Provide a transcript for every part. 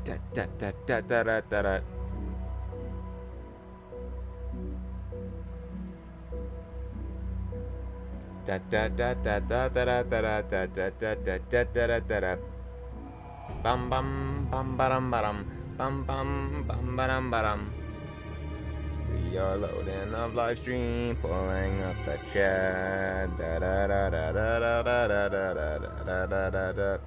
Da da da da da da da da. Da da da da da da da da da da da da da da da da. Bum bum bum ba-dum ba-dum. Bum bum bum ba-dum ba-dum. We are loading up live stream, pulling up the chat. Da da da da da da da da da da da da da.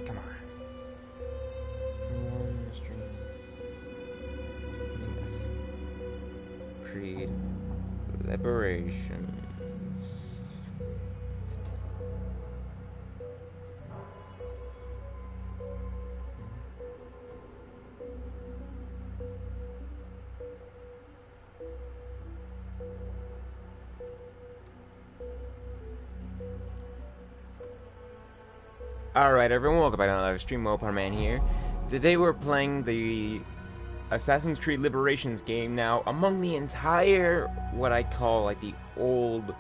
Come on. Stream. Creed Liberations. Alright everyone, welcome back to another stream. Man here. Today we're playing the Assassin's Creed Liberations game. Now, among the entire, what I call like the old,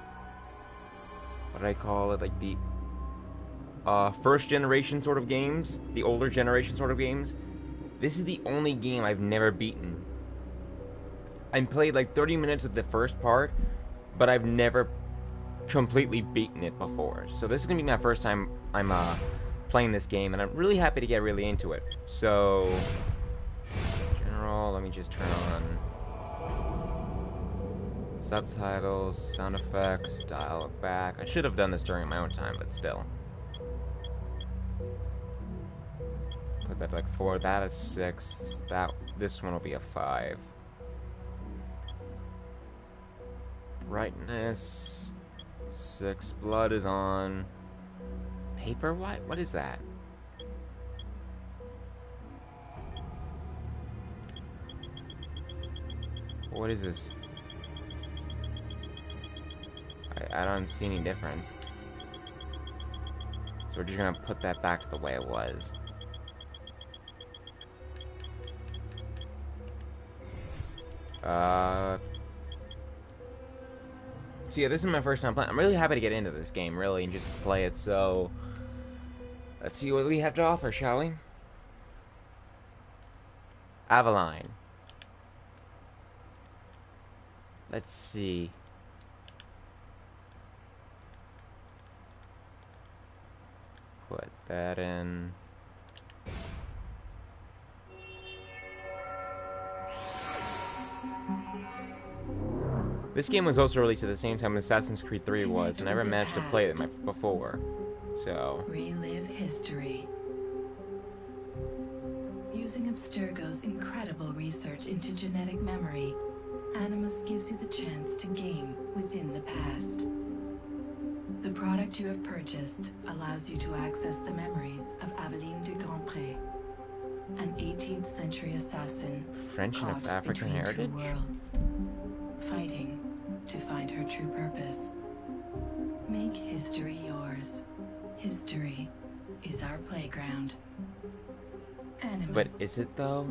first generation sort of games, the older generation sort of games, this is the only game I've never beaten. I played like 30 minutes of the first part, but I've never completely beaten it before. So this is gonna be my first time I'm playing this game, and I'm really happy to get really into it. So, general, let me just turn on subtitles, sound effects, dial it back. I should have done this during my own time, but still. Put that like 4, that is 6, this one will be a 5. Brightness 6, blood is on. Paper? What is that? What is this? I don't see any difference. So we're just gonna put that back to the way it was. So yeah, this is my first time playing. I'm really happy to get into this game, really, and just play it, so let's see what we have to offer, shall we? Avaline. Let's see. Put that in. This game was also released at the same time Assassin's Creed 3 was, and I never managed to play it before. So. Relive history. Using Abstergo's incredible research into genetic memory, Animus gives you the chance to game within the past. The product you have purchased allows you to access the memories of Aveline de Grandpré, an 18th century assassin French and of African heritage? two worlds, fighting to find her true purpose. Make history yours. History is our playground. Animus. But is it though?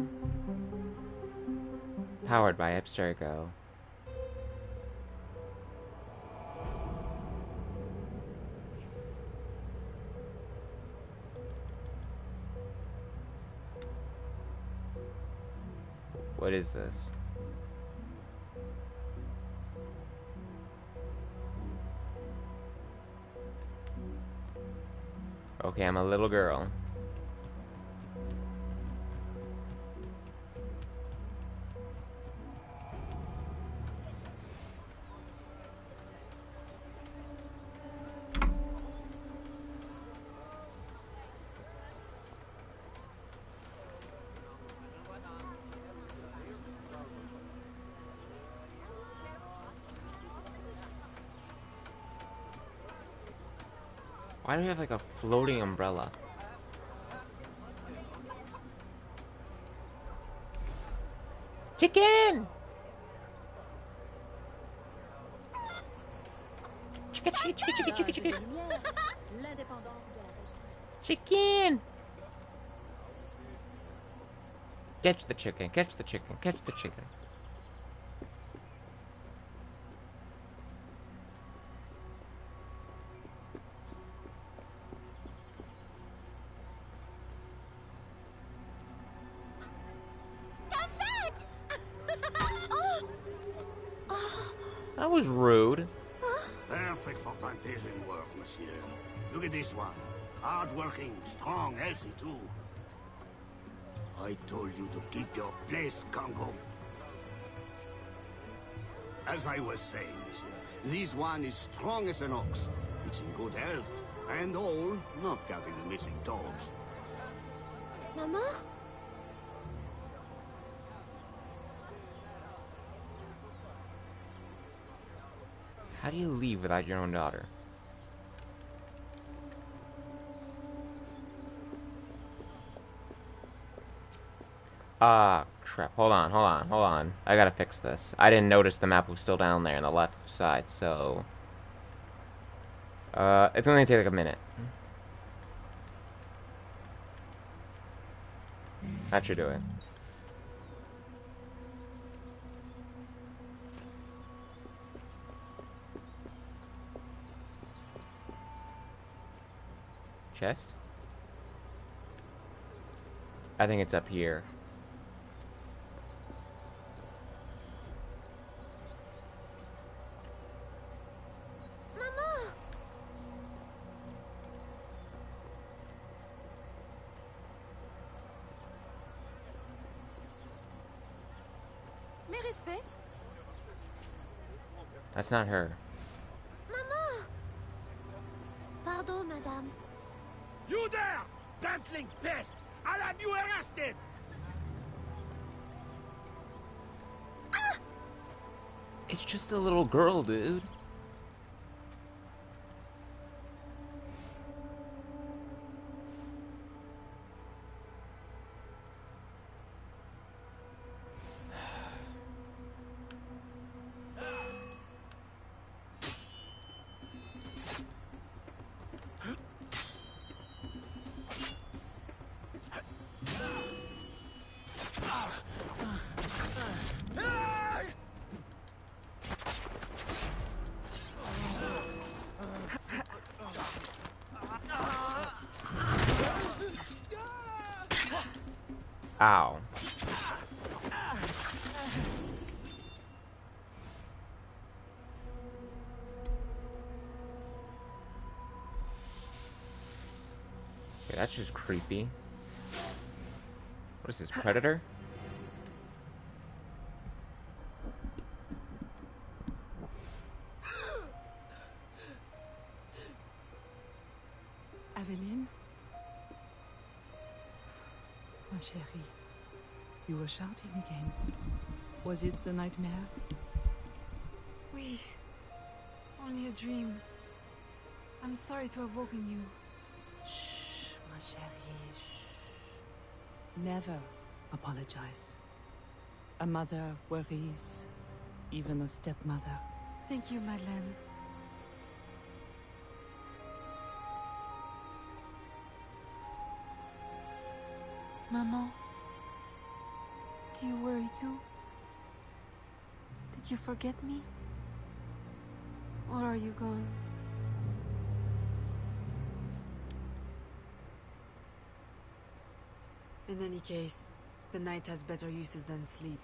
Powered by Abstergo. What is this? Okay, I'm a little girl. Why do we have like a floating umbrella? Chicken! Chicken, chicken, chicken, chicken, chicken, chicken. Chicken! Catch the chicken, catch the chicken, catch the chicken. Come back! That was rude. Perfect for plantation work, monsieur. Look at this one. Hard-working, strong, healthy, too. I told you to keep your place, Congo. As I was saying, monsieur, this one is strong as an ox. It's in good health, and all, not counting the missing toes. Mama? How do you leave without your own daughter? Ah, crap. Hold on. I gotta fix this. I didn't notice the map was still down there on the left side, so... it's only gonna take like a minute. That should do it. Chest? I think it's up here. Mama! Les respects? That's not her. Mama! Pardon, madame. You there! Bantling pest! I'll have you arrested! It's just a little girl, dude. Ow. Okay, that's just creepy. What is this, Predator? Aveline? Ma chérie, you were shouting again. Was it the nightmare? Oui. Only a dream. I'm sorry to have woken you. Shh, ma chérie, shh. Never apologize. A mother worries, even a stepmother. Thank you, Madeleine. Maman, do you worry too? Did you forget me? Or are you gone? In any case, the night has better uses than sleep.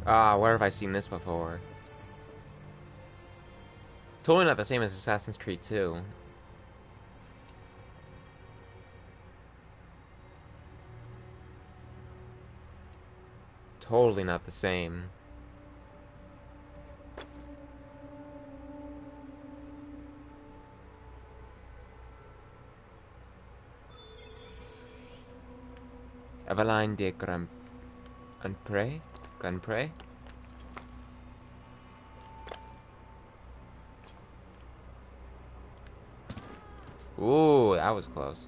Ah, where have I seen this before? Totally not the same as Assassin's Creed 2. Totally not the same. Eveline de Grandpré? Grandpré? Ooh, that was close.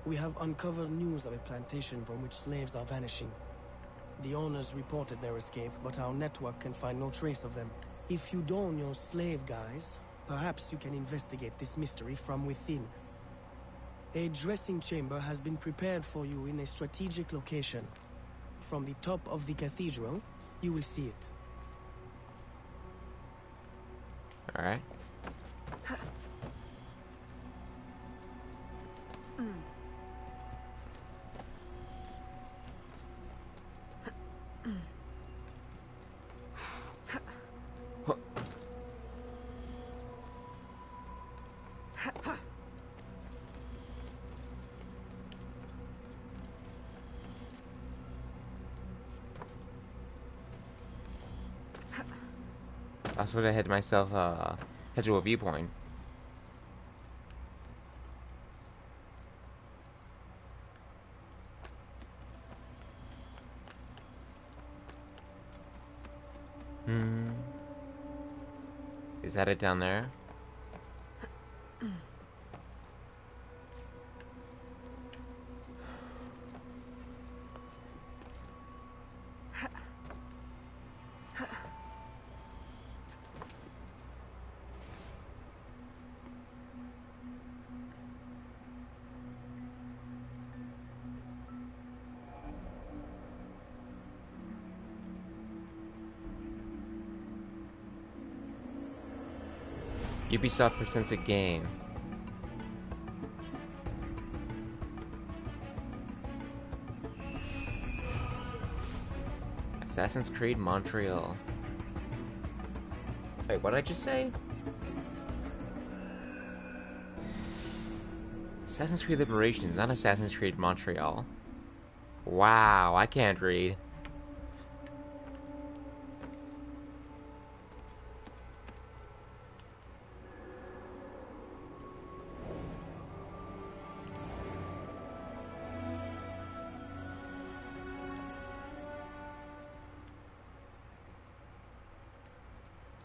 We have uncovered news of a plantation from which slaves are vanishing. The owners reported their escape, but our network can find no trace of them. If you don your slave guise, perhaps you can investigate this mystery from within. A dressing chamber has been prepared for you in a strategic location. From the top of the cathedral, you will see it. All right. I sort of head myself head to a viewpoint. Is that it down there? Ubisoft presents a game. Assassin's Creed Montreal. Wait, what did I just say? Assassin's Creed Liberations, not Assassin's Creed Montreal. Wow, I can't read.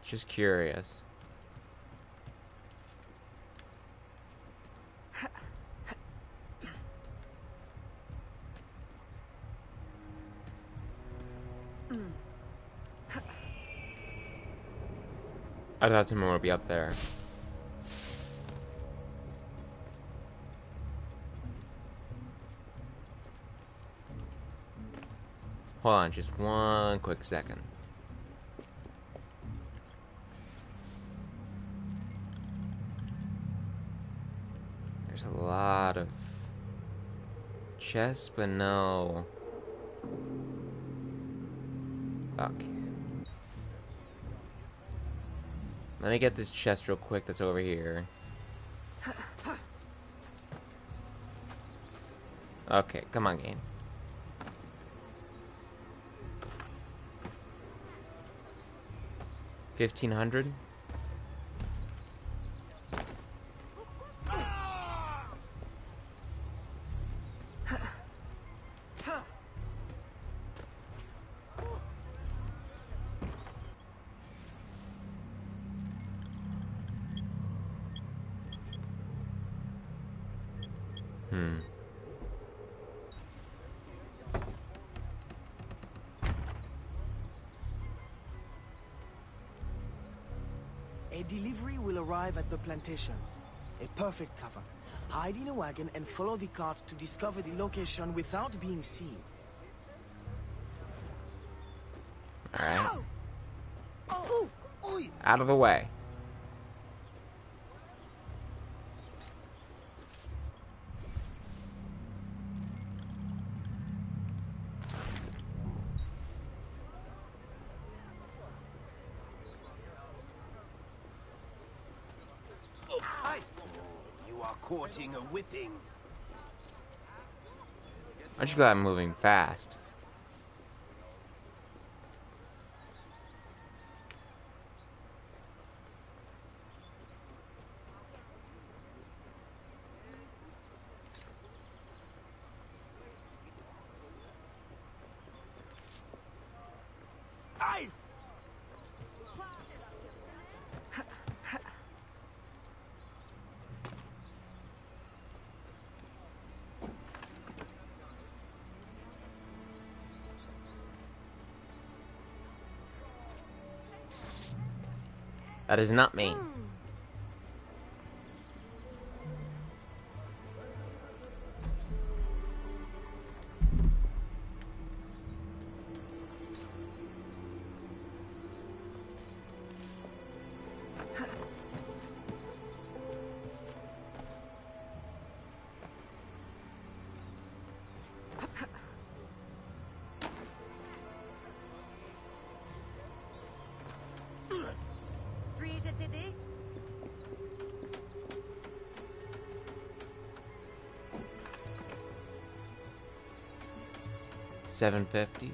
Just curious. I thought someone would be up there. Hold on, just one quick second. There's a lot of chests, but no. Okay. Let me get this chest real quick that's over here. Okay, come on, game. $1,500? A delivery will arrive at the plantation. A perfect cover. Hide in a wagon and follow the cart to discover the location without being seen. Alright. Out of the way. Courting a whipping. Aren't you glad I'm moving fast? That is not me. Puis-je t'aider? $7.50.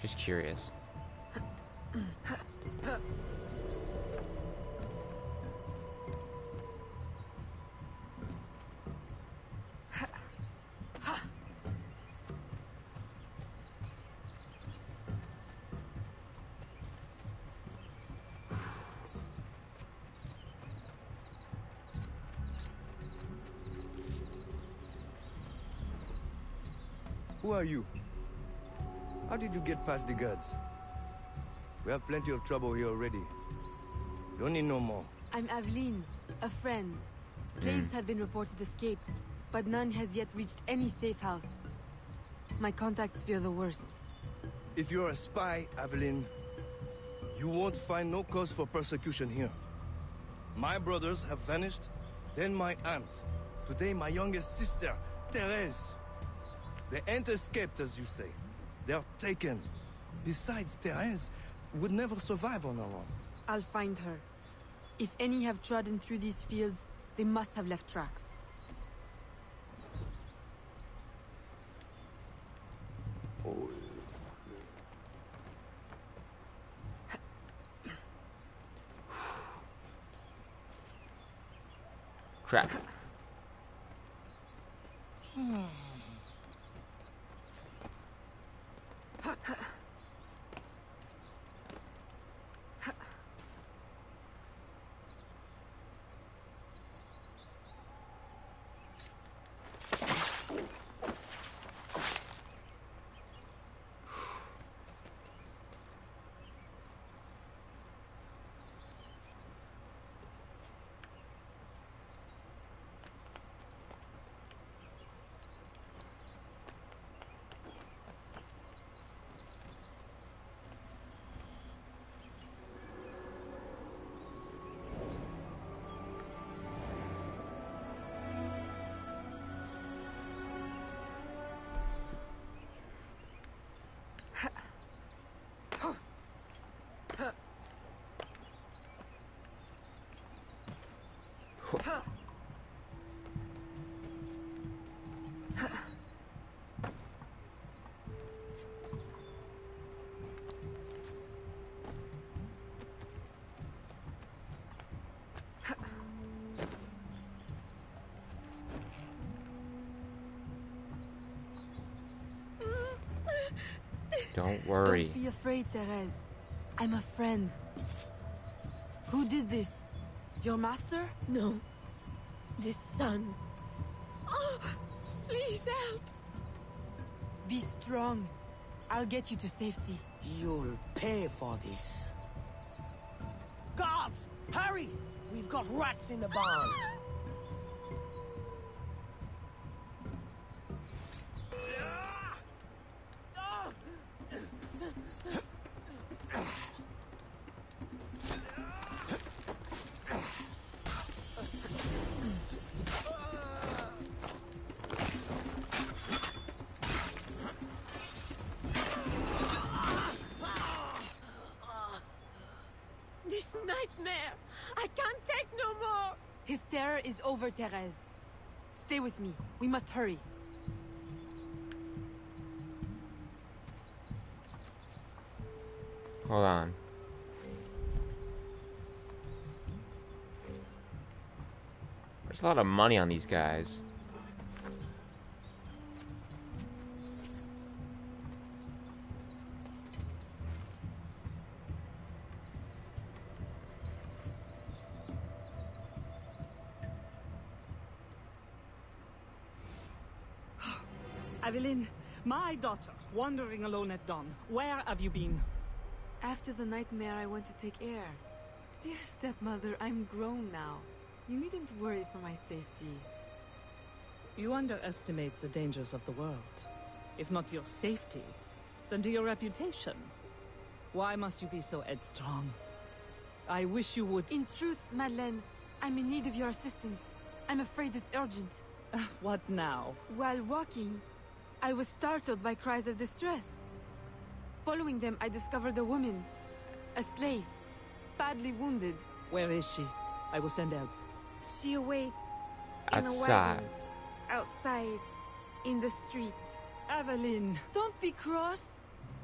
Just curious. Who are you? How did you get past the guards? We have plenty of trouble here already. Don't need no more. I'm Aveline, a friend. Slaves have been reported escaped, but none has yet reached any safe house. My contacts fear the worst. If you're a spy, Aveline, you won't find no cause for persecution here. My brothers have vanished, then my aunt. Today my youngest sister, Therese. They ain't escaped, as you say. They're taken. Besides, Therese would never survive on her own. I'll find her. If any have trodden through these fields, they must have left tracks. Oh. Crap. Don't worry. Don't be afraid, Therese. I'm a friend. Who did this? Your master? No. This son. Oh, please help. Be strong. I'll get you to safety. You'll pay for this. Guards! Hurry! We've got rats in the barn. I can't take no more! His terror is over, Therese. Stay with me. We must hurry. Hold on. There's a lot of money on these guys. Aveline, my daughter, wandering alone at dawn. Where have you been? After the nightmare, I went to take air. Dear stepmother, I'm grown now. You needn't worry for my safety. You underestimate the dangers of the world. If not to your safety, then to your reputation. Why must you be so headstrong? I wish you would... In truth, Madeleine, I'm in need of your assistance. I'm afraid it's urgent. What now? While walking, I was startled by cries of distress. Following them, I discovered a woman, a slave, badly wounded. Where is she? I will send help. She awaits in a Outside. wagon, outside, in the street. Aveline! Don't be cross.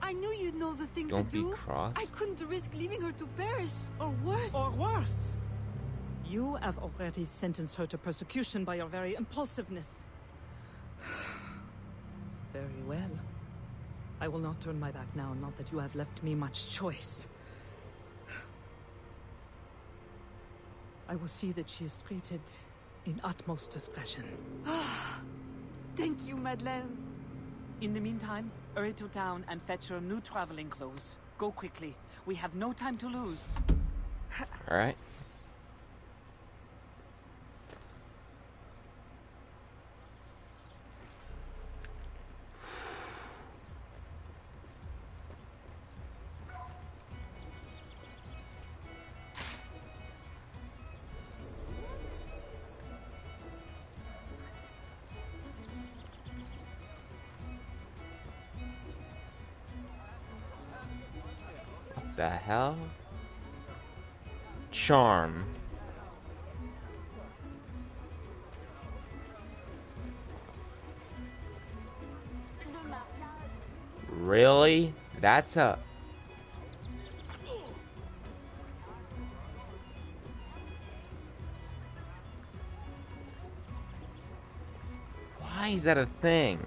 I knew you'd know the thing Don't to do. be cross. I couldn't risk leaving her to perish, or worse. Or worse! You have already sentenced her to persecution by your very impulsiveness. Very well. I will not turn my back now, not that you have left me much choice. I will see that she is treated in utmost discretion. Thank you, Madeleine. In the meantime, hurry to town and fetch her new traveling clothes. Go quickly. We have no time to lose. All right. The hell? Charm. Really? That's a... Why is that a thing?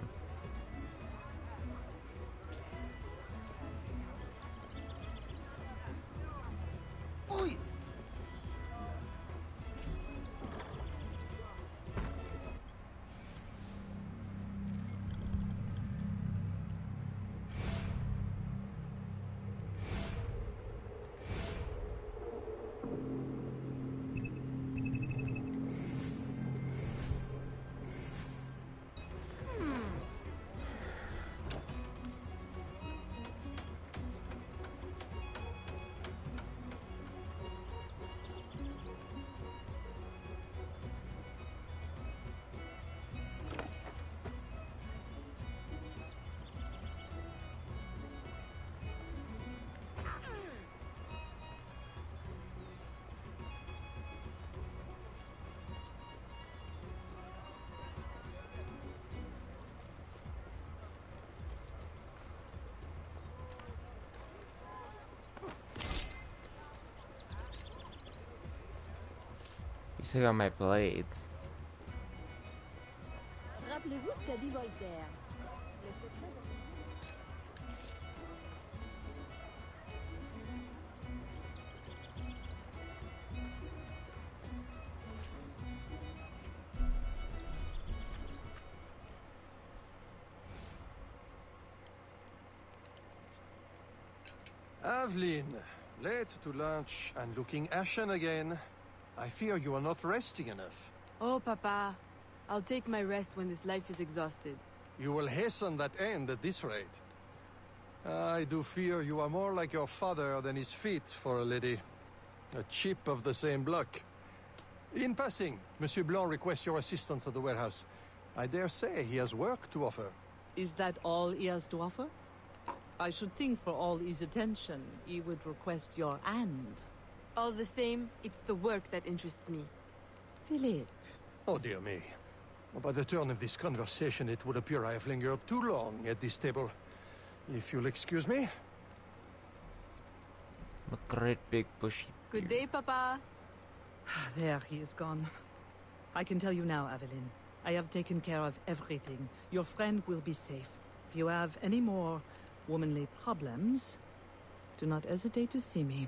You still got my blades. Rappelez-vous ce qu'a dit Voltaire. Aveline, late to lunch and looking ashen again. I fear you are not resting enough. Oh, Papa. I'll take my rest when this life is exhausted. You will hasten that end at this rate. I do fear you are more like your father than is fit for a lady. A chip of the same block. In passing, Monsieur Blanc requests your assistance at the warehouse. I dare say he has work to offer. Is that all he has to offer? I should think for all his attention, he would request your hand. All the same, it's the work that interests me. Philippe. Oh, dear me. Well, by the turn of this conversation, it would appear I have lingered too long at this table. If you'll excuse me. A great big bushy Good beard. day, Papa. There, he is gone. I can tell you now, Aveline. I have taken care of everything. Your friend will be safe. If you have any more womanly problems, do not hesitate to see me.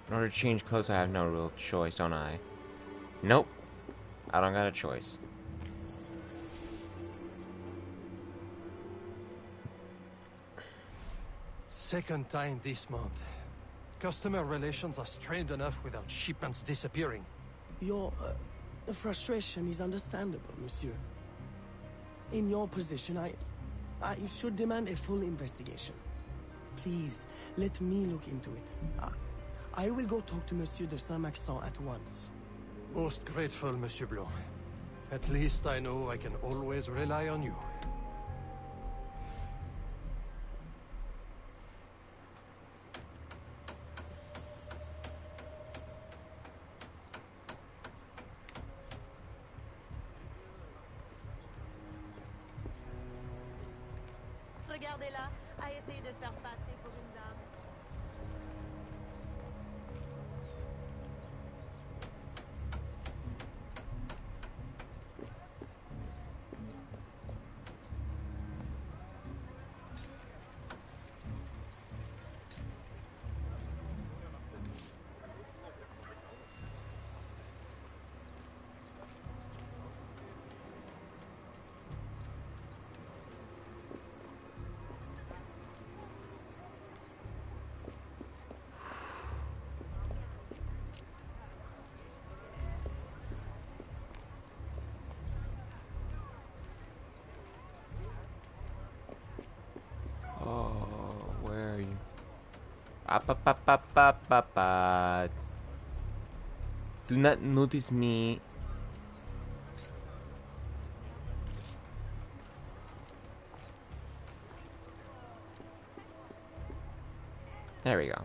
In order to change clothes, I have no real choice, don't I? Nope. I don't got a choice. Second time this month. Customer relations are strained enough without shipments disappearing. Your frustration is understandable, monsieur. In your position, I should demand a full investigation. Please, let me look into it. I will go talk to Monsieur de Saint-Maxent at once. Most grateful, Monsieur Blanc. At least I know I can always rely on you. Regardez-la, a essayé de se faire passer pour une dame. Where are you? Up, up, up, up, up, up, up. Do not notice me. There we go.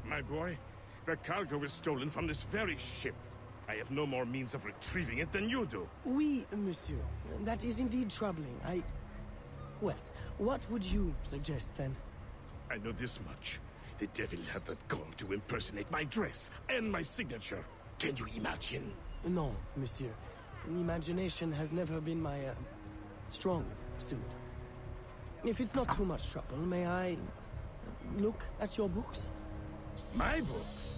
My boy, the cargo was stolen from this very ship. I have no more means of retrieving it than you do. Oui, monsieur. That is indeed troubling. Well, what would you suggest, then? I know this much. The devil had that gall to impersonate my dress and my signature. Can you imagine? No, monsieur. Imagination has never been my, strong suit. If it's not too much trouble, may I look at your books? My books?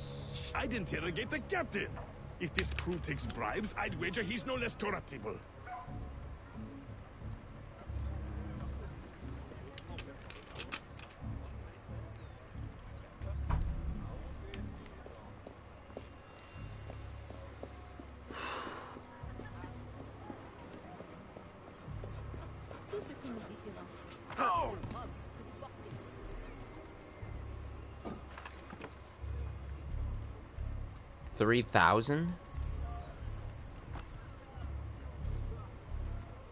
I'd interrogate the captain. If this crew takes bribes, I'd wager he's no less corruptible. Tout ce qui nous différencie. Oh! 3,000?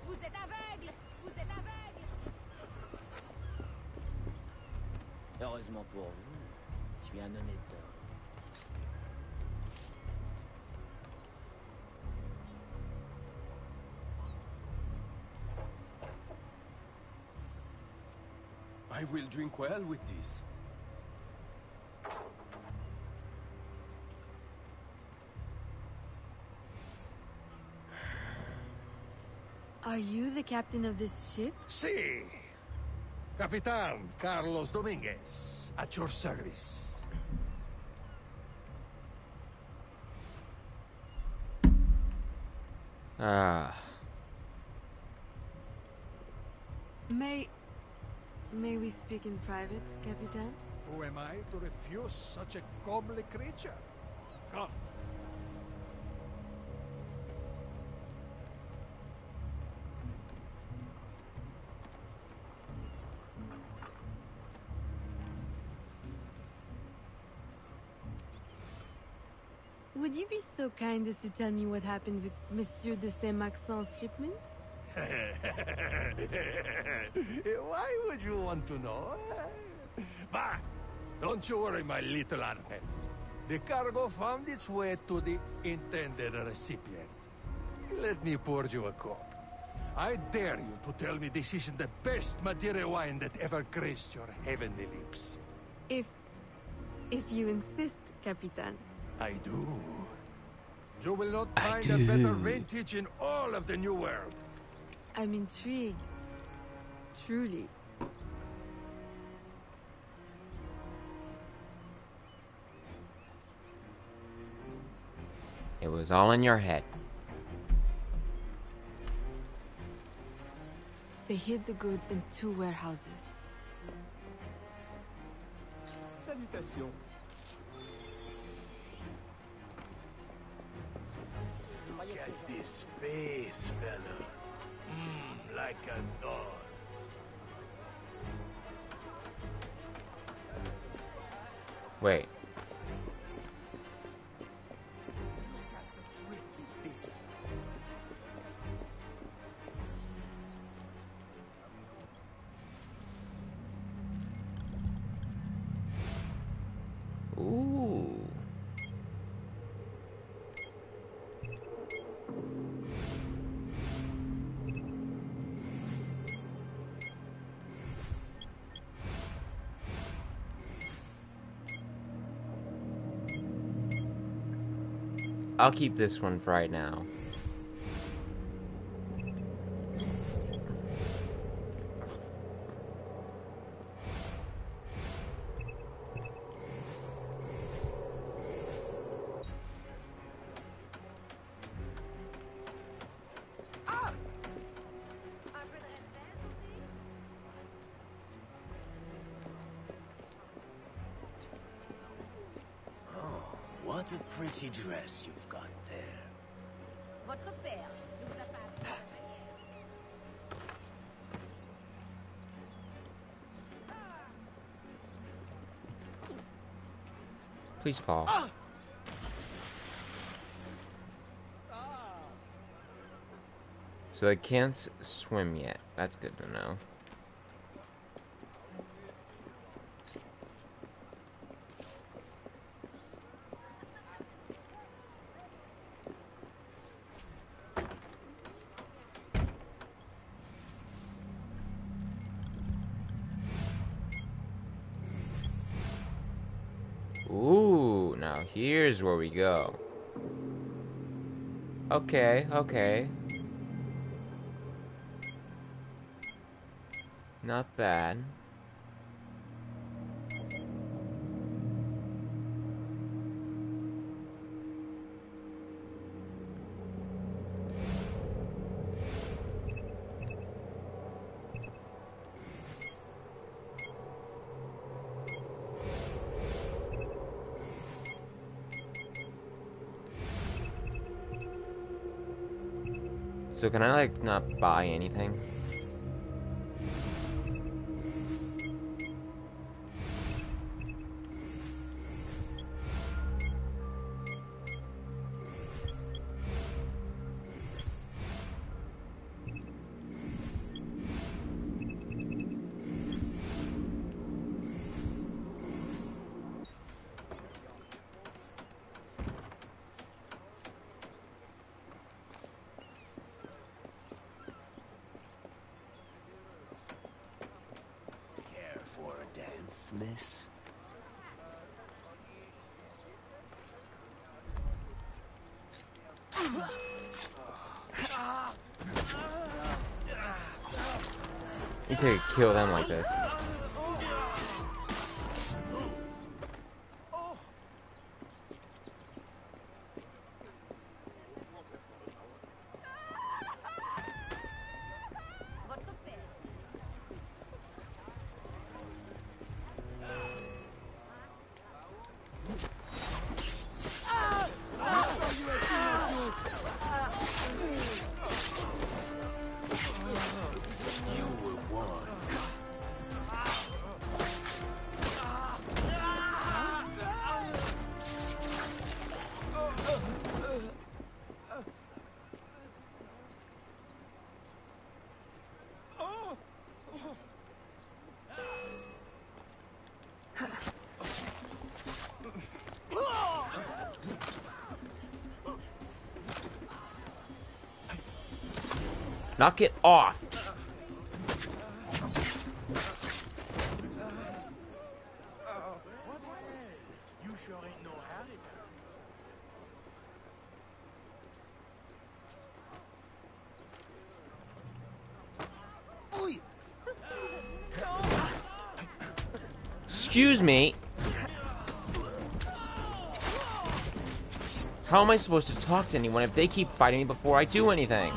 Vous êtes aveugle! Vous êtes aveugle! Heureusement pour vous, je suis un honnête homme. I will drink well with this. Are you the captain of this ship? Si. Capitan Carlos Dominguez, at your service. Ah. May we speak in private, Capitan? Who am I to refuse such a comely creature? Come. Would you be so kind as to tell me what happened with Monsieur de Saint-Maxent's shipment? Why would you want to know? But don't you worry, my little Arnel. The cargo found its way to the intended recipient. Let me pour you a cup. I dare you to tell me this isn't the best Madeira wine that ever graced your heavenly lips. If you insist, Capitan. I do. You will not find a better vintage in all of the New World. I'm intrigued. Truly. It was all in your head. They hid the goods in 2 warehouses. Salutations. Look at this face, fellas. Like a doll's. Wait. Pretty bitty. Ooh. I'll keep this one for right now. What a pretty dress you've got there. Votre père ne vous a pas appris cette manière. Please fall. So they can't swim yet. That's good to know. Ooh, now here's where we go. Okay, okay. Not bad. So can I, like, not buy anything? Smith. You could kill them like this. Knock it off. Excuse me. How am I supposed to talk to anyone if they keep fighting me before I do anything?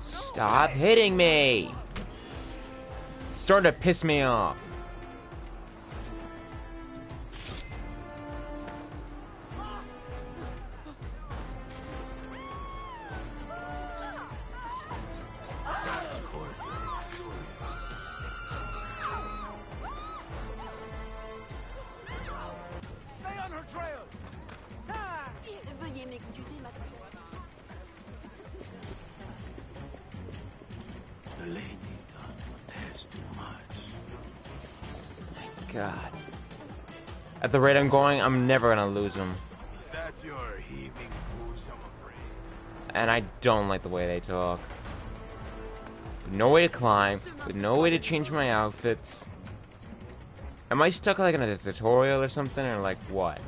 Stop hitting me! Starting to piss me off. Veuillez m'excuser, mademoiselle. The lady done protest too much. God. At the rate I'm going, I'm never gonna lose him. Is that your heaving bosom of brain? And I don't like the way they talk. With no way to climb, with no way to change my outfits. Am I stuck like in a tutorial or something, or like what?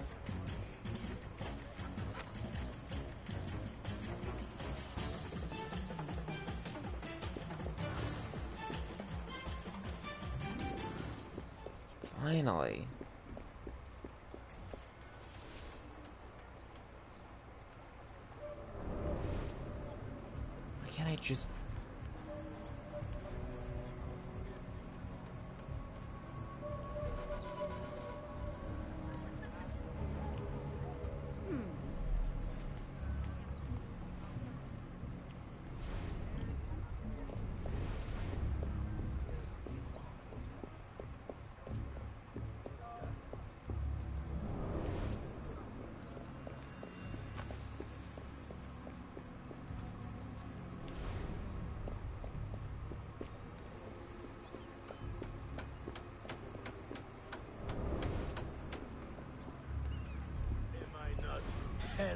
Finally. Why can't I just...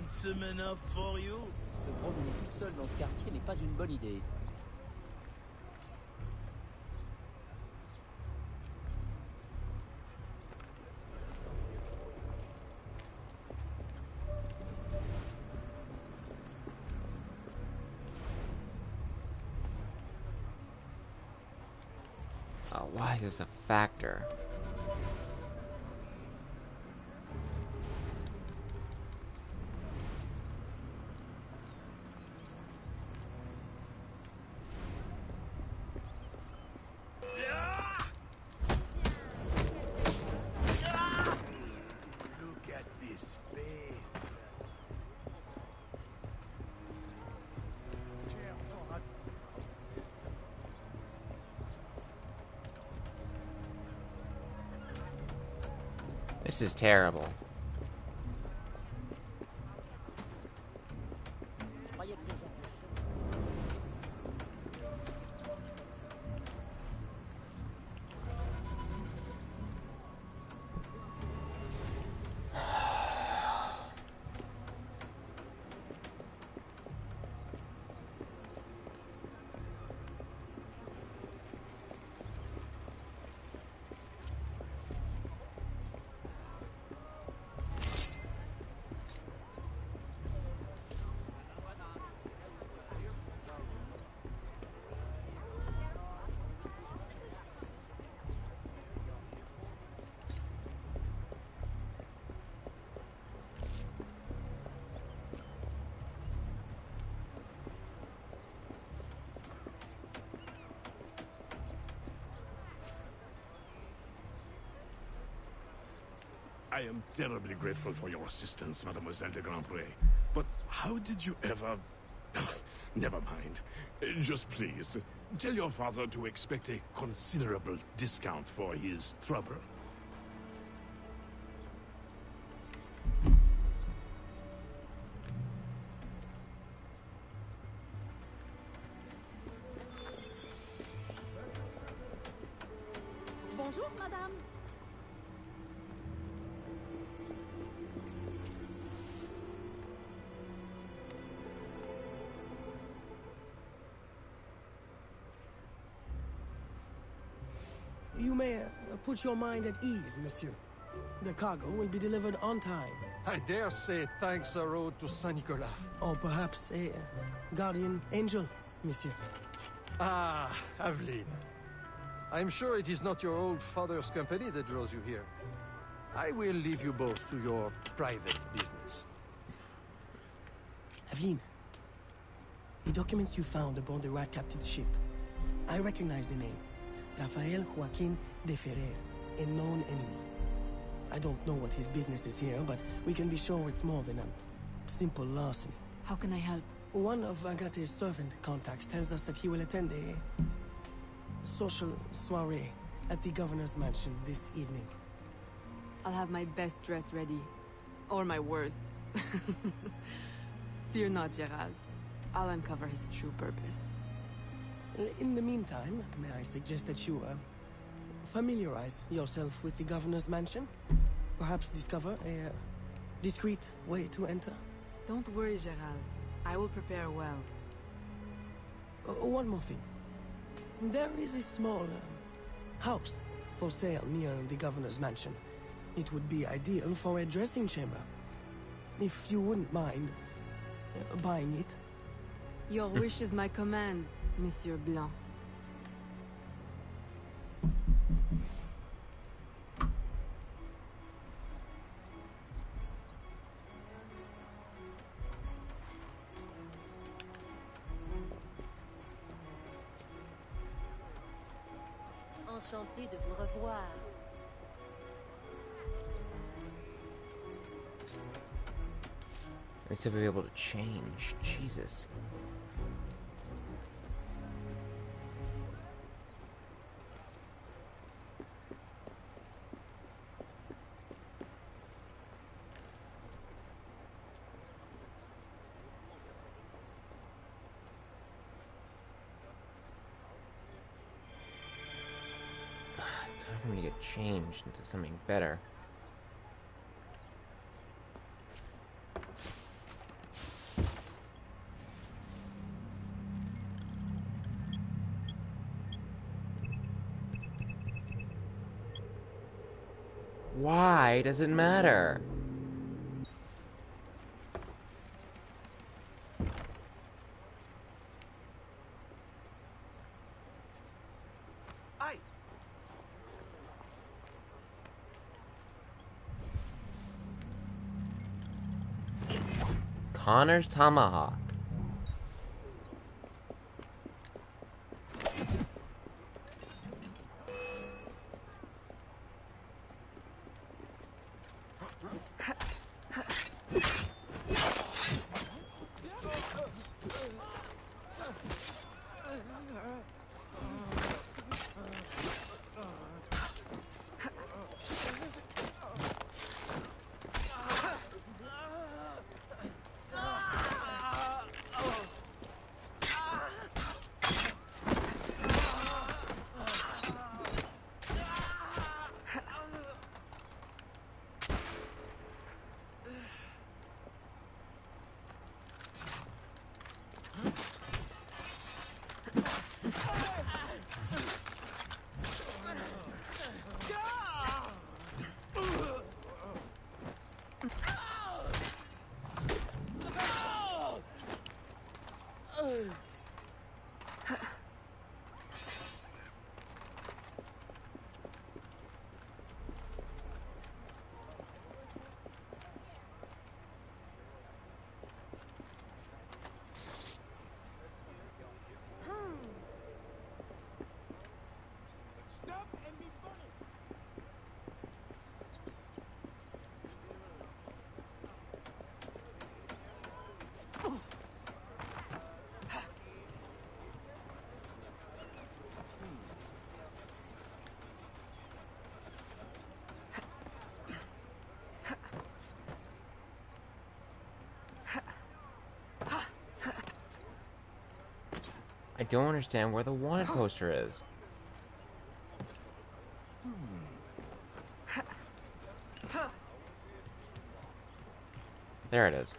handsome enough for you? Se promener toute seule dans ce quartier n'est pas une bonne idée. Why is this a factor? Look at this face. This is terrible. Croyez que ce genre I am terribly grateful for your assistance, Mademoiselle de Grandpré. But how did you ever... Never mind. Just please, tell your father to expect a considerable discount for his trouble. Bonjour, madame. You may put your mind at ease, monsieur. The cargo will be delivered on time. I dare say thanks are owed to Saint Nicolas. Or perhaps a guardian angel, monsieur. Ah, Aveline. I'm sure it is not your old father's company that draws you here. I will leave you both to your private business. Aveline, the documents you found aboard the rat captain's ship. I recognize the name. Rafael Joaquin de Ferrer, a known enemy. I don't know what his business is here, but we can be sure it's more than a simple larceny. How can I help? One of Agate's servant contacts tells us that he will attend a social soiree at the governor's mansion this evening. I'll have my best dress ready. Or my worst. Fear not, Gerald. I'll uncover his true purpose. In the meantime, may I suggest that you familiarize yourself with the governor's mansion? Perhaps discover a discreet way to enter? Don't worry, Gerald. I will prepare well. One more thing. There is a small house for sale near the governor's mansion. It would be ideal for a dressing chamber. If you wouldn't mind buying it. Your wish is my command, Monsieur Blanc. Enchantée de vous revoir. It's to be able to change. Jesus. Time for me to get changed into something better. Why does it matter? Connor's Tomahawk. I don't understand where the wanted poster is. There it is.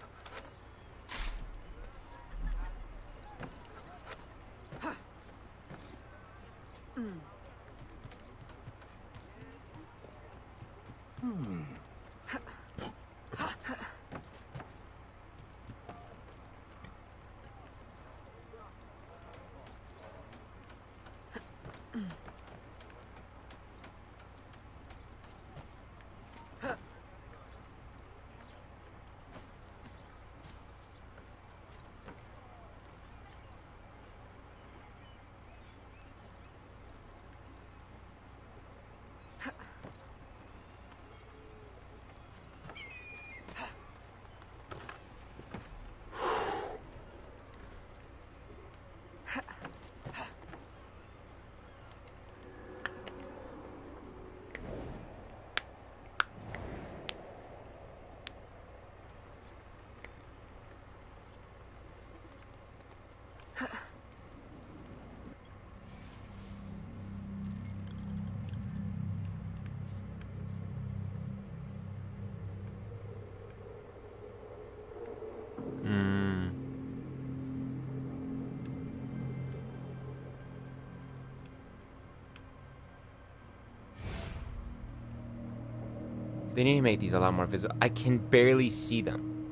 They need to make these a lot more visible. I can barely see them.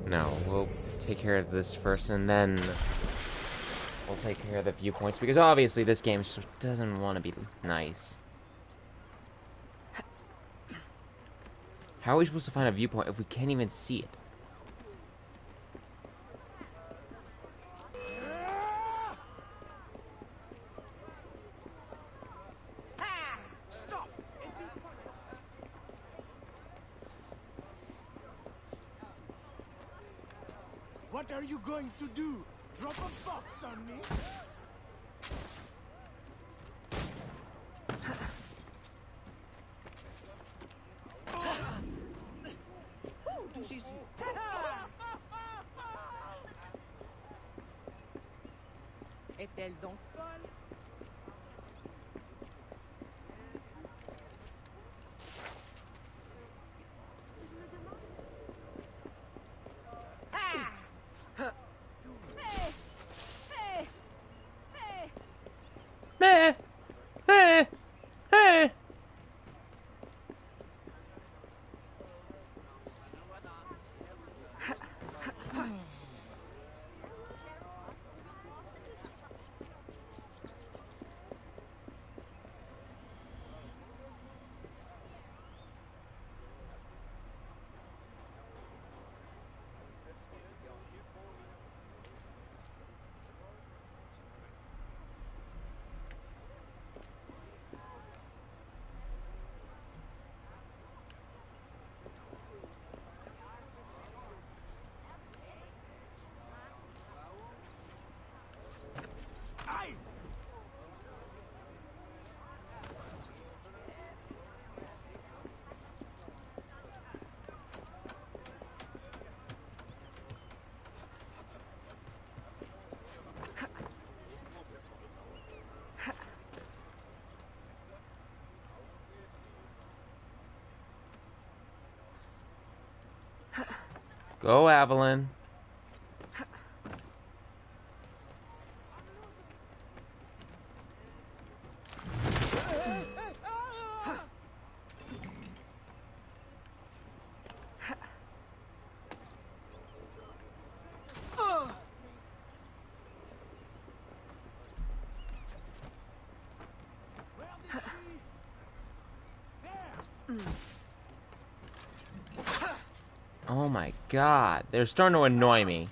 No, we'll take care of this first, and then we'll take care of the viewpoints, because obviously this game just doesn't want to be nice. How are we supposed to find a viewpoint if we can't even see it? What are you going to do? Drop a box on me? Est-elle donc folle? Meh. Go, Evelyn. Oh my god, they're starting to annoy me.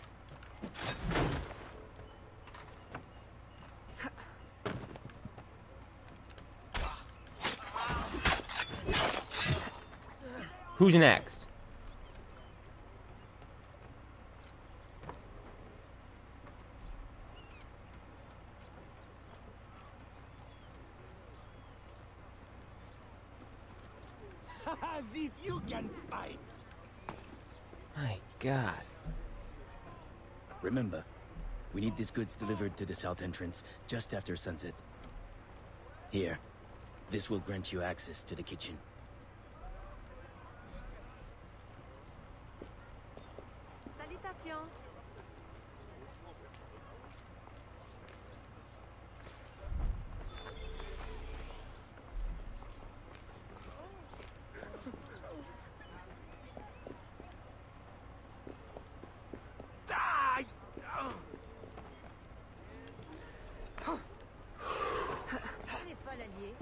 Who's next? As if you can fight. My god. Remember, we need these goods delivered to the south entrance just after sunset. Here, this will grant you access to the kitchen. Salutations. Les folles alliées.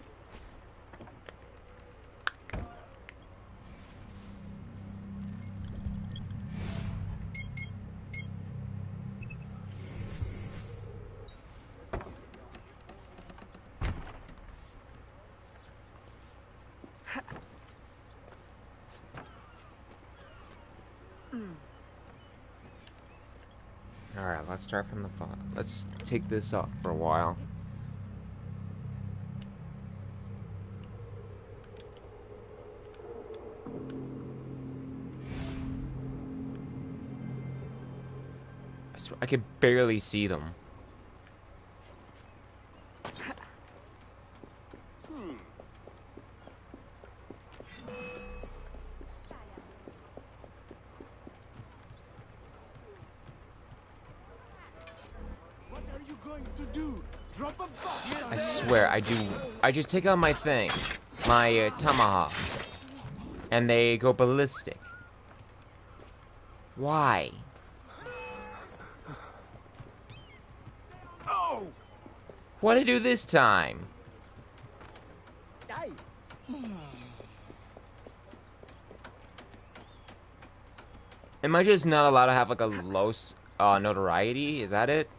Alright, let's start from the bottom. Let's take this off for a while. I could barely see them. What are you going to do? Drop a bomb? I swear, I do. I just take out my thing, my tomahawk, and they go ballistic. Why? Oh! What did I do this time? Die. Am I just not allowed to have like a low notoriety? Is that it?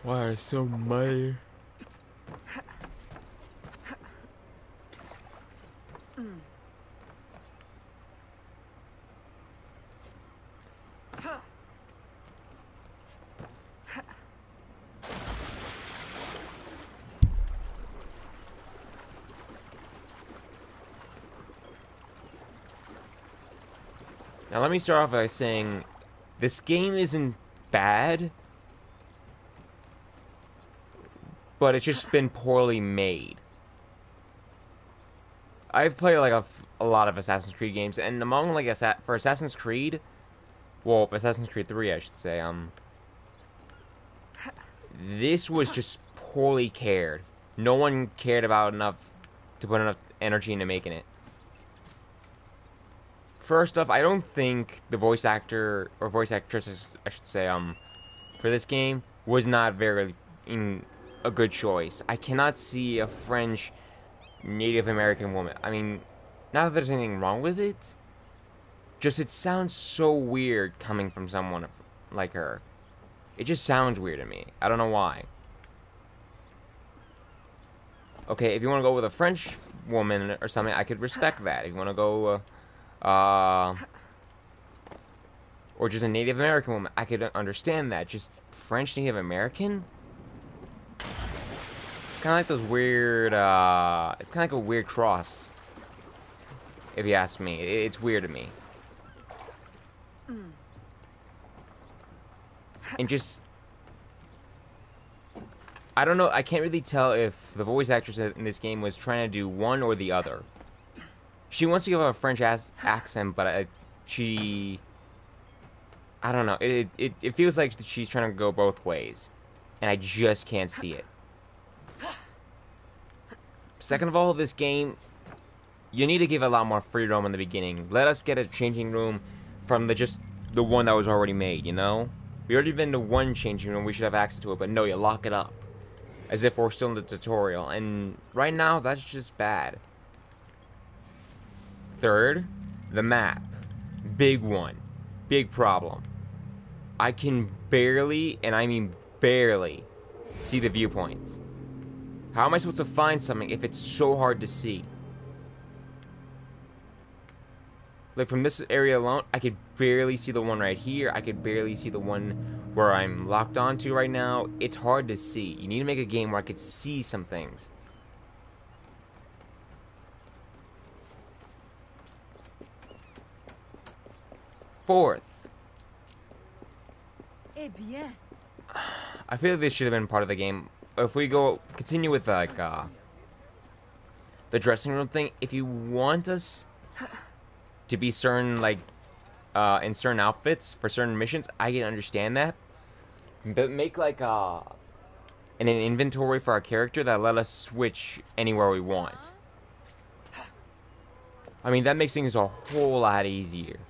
Why are so muddy? Now let me start off by saying this game isn't bad, but it's just been poorly made. I've played like a lot of Assassin's Creed games, and among like for Assassin's Creed, well, Assassin's Creed 3, I should say, this was just poorly cared. No one cared about enough to put enough energy into making it. First off, I don't think the voice actor or voice actress, I should say, for this game was not very a good choice. I cannot see a French Native American woman. I mean, not that there's anything wrong with it, just it sounds so weird coming from someone like her. It just sounds weird to me. I don't know why. Okay, if you want to go with a French woman or something, I could respect that. If you want to go, or just a Native American woman, I could understand that. Just French Native American? Kind of like those weird, it's kind of like a weird cross, if you ask me. It's weird to me. And just, I don't know, I can't really tell if the voice actress in this game was trying to do one or the other. She wants to give a French accent, but I don't know, it feels like she's trying to go both ways. And I just can't see it. Second of all, this game, you need to give a lot more freedom in the beginning. Let us get a changing room from the one that was already made, you know? We already been to one changing room, we should have access to it, but no, you lock it up. As if we're still in the tutorial, and right now, that's just bad. Third, the map. Big one. Big problem. I can barely, and I mean barely, see the viewpoints. How am I supposed to find something if it's so hard to see? Like, from this area alone, I could barely see the one right here. I could barely see the one where I'm locked onto right now. It's hard to see. You need to make a game where I could see some things. Fourth. Eh bien. I feel like this should have been part of the game. If we continue with, like, the dressing room thing, if you want us to be certain, like, in certain outfits for certain missions, I can understand that. But make, like, an inventory for our character that let us switch anywhere we want. I mean, that makes things a whole lot easier.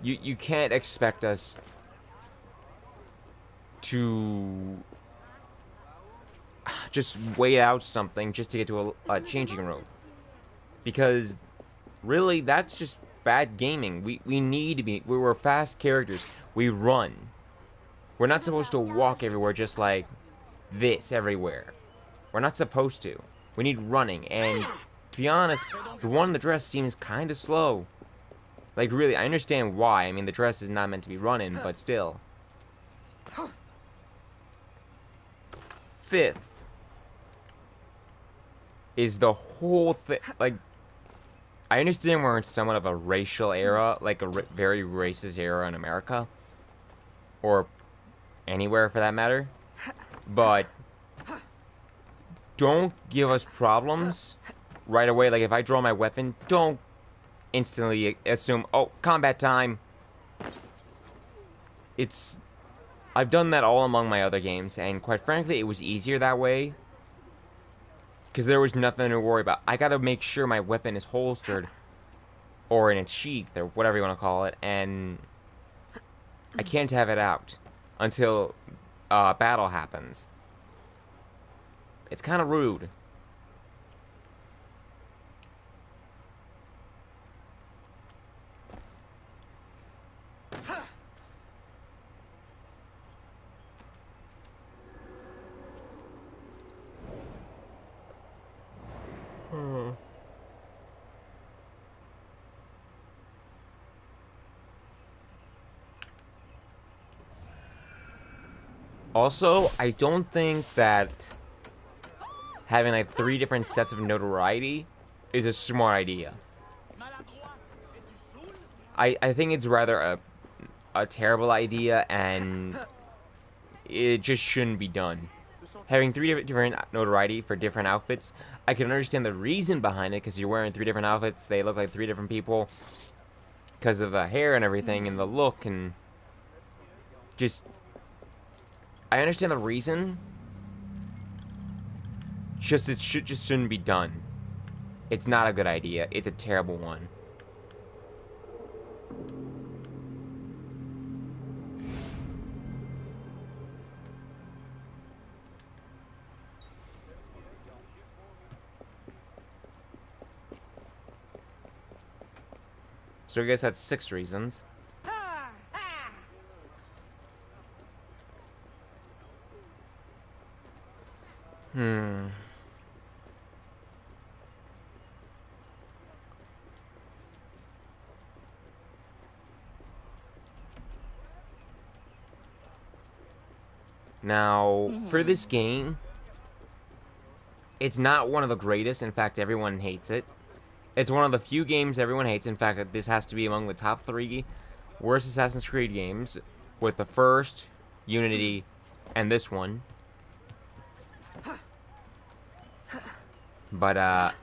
You can't expect us to just wait out something just to get to a changing room. Because, really, that's just bad gaming. We need to be... We're fast characters. We run. We're not supposed to walk everywhere just like this everywhere. We're not supposed to. We need running. And, to be honest, the one in the dress seems kind of slow. Like, really, I understand why. I mean, the dress is not meant to be running, but still. Fifth is the whole thing. Like, I understand we're in somewhat of a racial era, like a very racist era in America, or anywhere for that matter, but don't give us problems right away. Like, if I draw my weapon, don't instantly assume, oh, combat time. I've done that all among my other games, and quite frankly, it was easier that way, because there was nothing to worry about. I gotta make sure my weapon is holstered, or in a sheath, or whatever you want to call it, and I can't have it out until battle happens. It's kind of rude. Also, I don't think that having like 3 different sets of notoriety is a smart idea. I think it's rather a terrible idea, and it just shouldn't be done. Having 3 different notoriety for different outfits, I can understand the reason behind it, because you're wearing 3 different outfits, they look like 3 different people, because of the hair and everything, and the look, and just... I understand the reason, just it shouldn't be done. It's not a good idea. It's a terrible one. So I guess that's 6 reasons. Hmm. Now, for this game, it's not one of the greatest. In fact, everyone hates it. It's one of the few games everyone hates. In fact, this has to be among the top 3 worst Assassin's Creed games, with the first, Unity, and this one. But,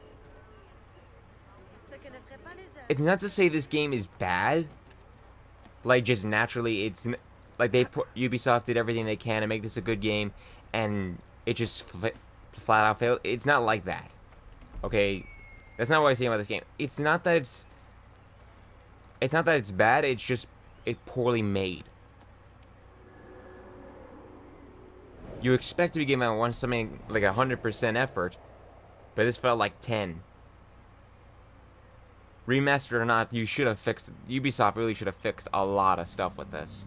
it's not to say this game is bad. Like, just naturally, it's... Like, Ubisoft did everything they can to make this a good game, and it just flat out failed. It's not like that. Okay? That's not what I say about this game. It's not that it's... It's not that it's bad, it's just... It's poorly made. You expect to be given something like 100% effort, but this felt like 10. Remastered or not, you should have fixed... Ubisoft really should have fixed a lot of stuff with this.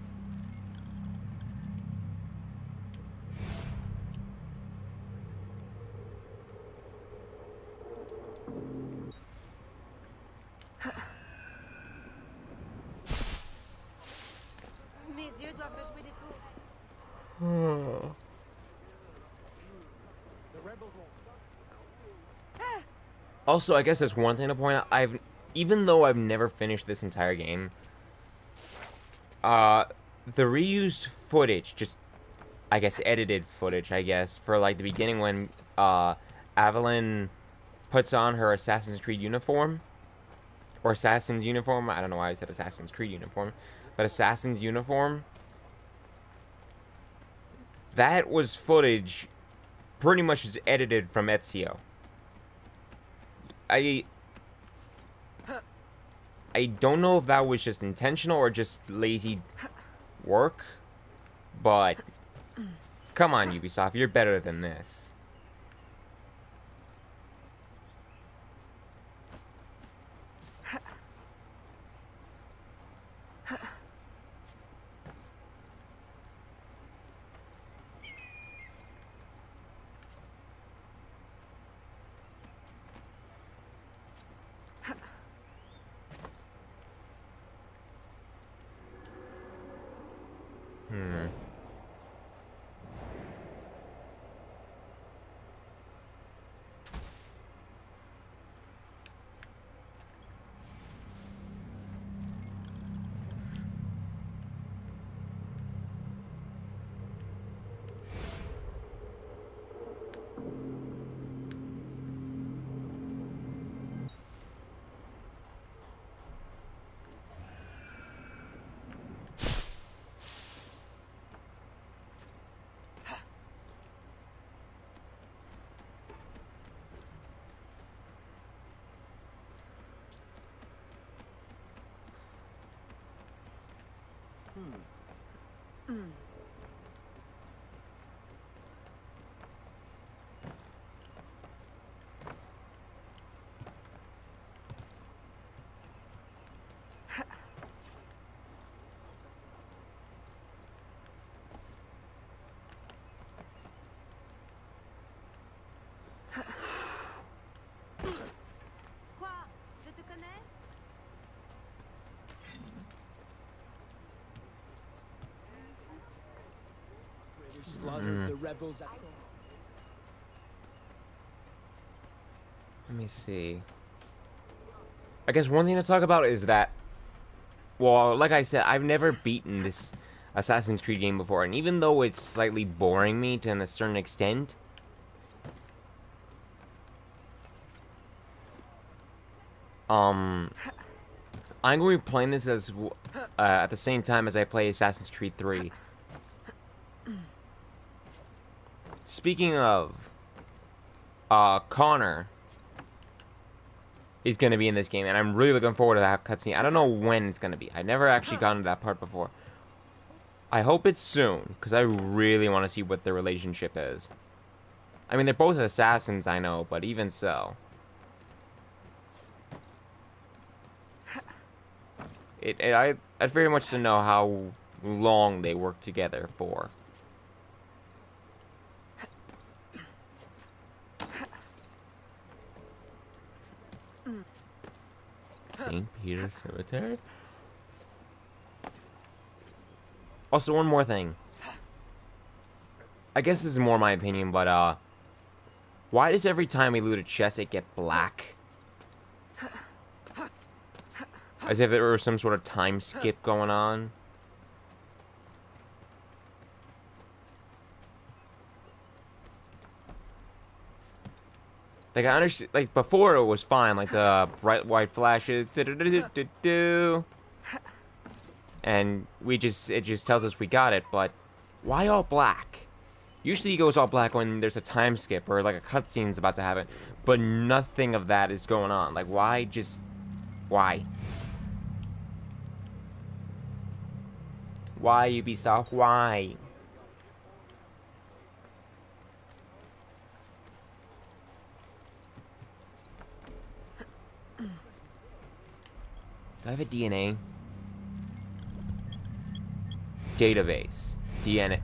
Mes yeux doivent me jouer des tours. Also, I guess that's one thing to point out. Even though I've never finished this entire game, the reused footage, just, I guess, edited footage, I guess, for, like, the beginning when, Evelyn puts on her Assassin's Creed uniform, or Assassin's uniform, I don't know why I said Assassin's Creed uniform, but Assassin's uniform, that was footage pretty much is edited from Ezio. I don't know if that was just intentional or just lazy work, but come on, Ubisoft, you're better than this. Quoi? Je te connais? Slaughtered the rebels at... Let me see. I guess one thing to talk about is that, well, like I said, I've never beaten this Assassin's Creed game before, and even though it's slightly boring me to a certain extent, I'm going to be playing this as at the same time as I play Assassin's Creed 3. Speaking of, Connor is going to be in this game, and I'm really looking forward to that cutscene. I don't know when it's going to be. I've never actually gotten to that part before. I hope it's soon, because I really want to see what their relationship is. I mean, they're both assassins, I know, but even so. I'd very much to know how long they work together for. St. Peter's Cemetery. Also, one more thing. I guess this is more my opinion, but why does every time we loot a chest it get black? As if there was some sort of time skip going on. Like, I understand, like, before it was fine, like, the bright white flashes, and it just tells us we got it, but why all black? Usually it goes all black when there's a time skip, or, like, a cutscene's about to happen, but nothing of that is going on. Like, why? Why, Ubisoft? Why? Do I have a DNA? Database. DNA.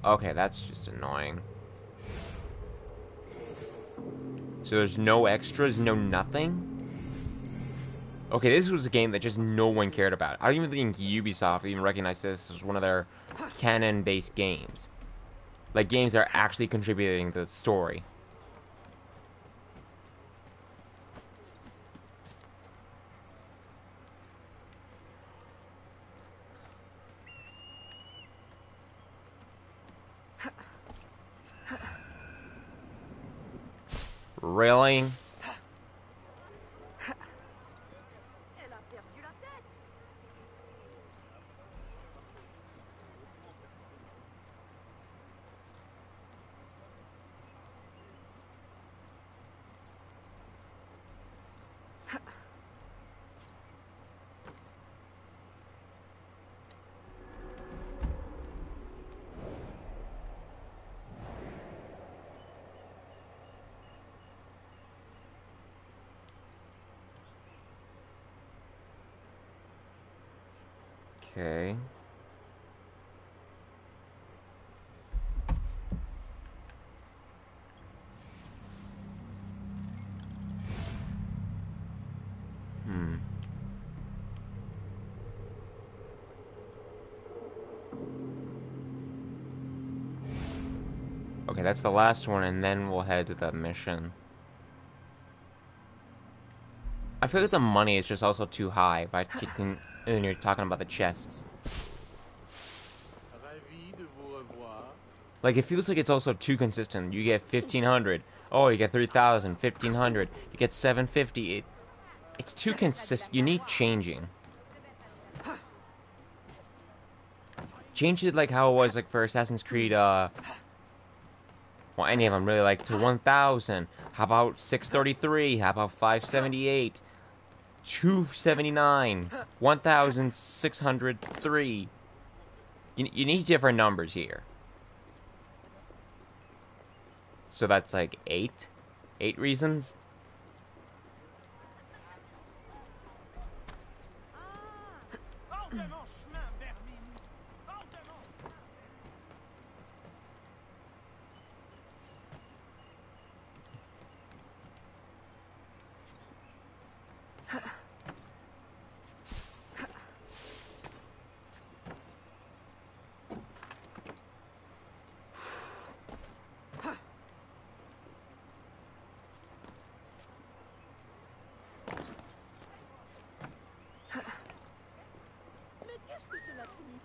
Okay, that's just annoying. So there's no extras, no nothing? Okay, this was a game that just no one cared about. I don't even think Ubisoft even recognized this as one of their canon-based games. Like, games that are actually contributing to the story. Really? Okay. Okay, that's the last one, and then we'll head to the mission. I feel like the money is just also too high if I can, and you're talking about the chests. Like, it feels like it's also too consistent. You get 1,500. Oh, you get 3,000, 1,500. You get 750. It's too consistent. You need changing. Change it like how it was like for Assassin's Creed, well, any of them really, like to 1,000. How about 633? How about 578? 279. 1,603. You need different numbers here. So that's like 8? 8 reasons? Qu'est-ce que cela signifie?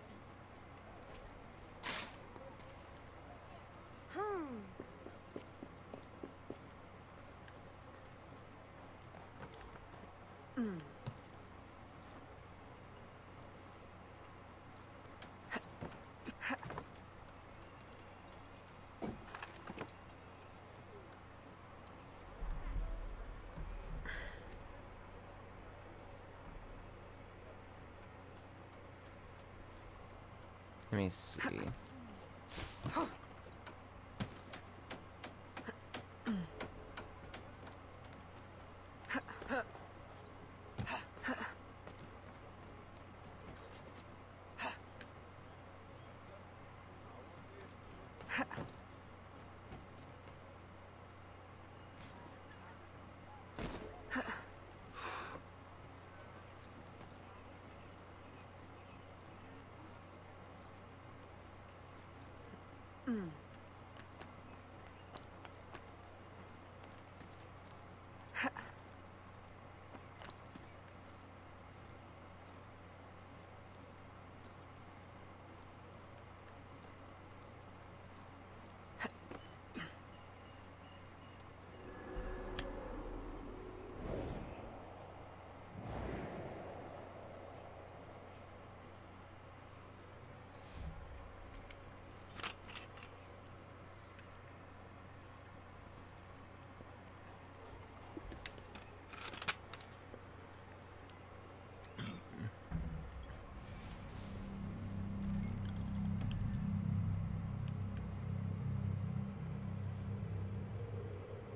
Let me see.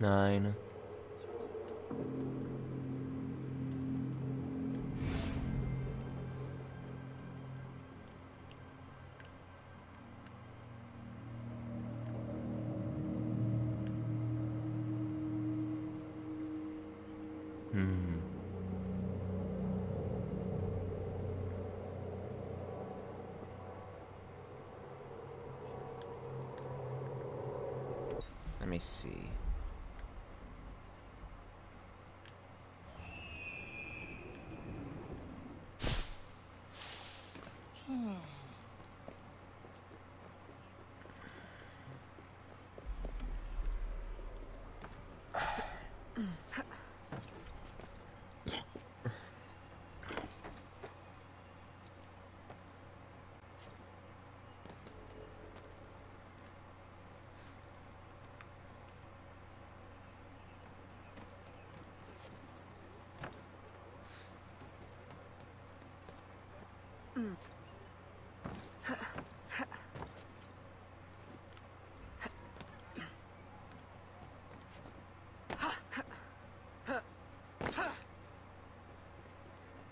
9. Let me see.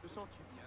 Te sens-tu bien?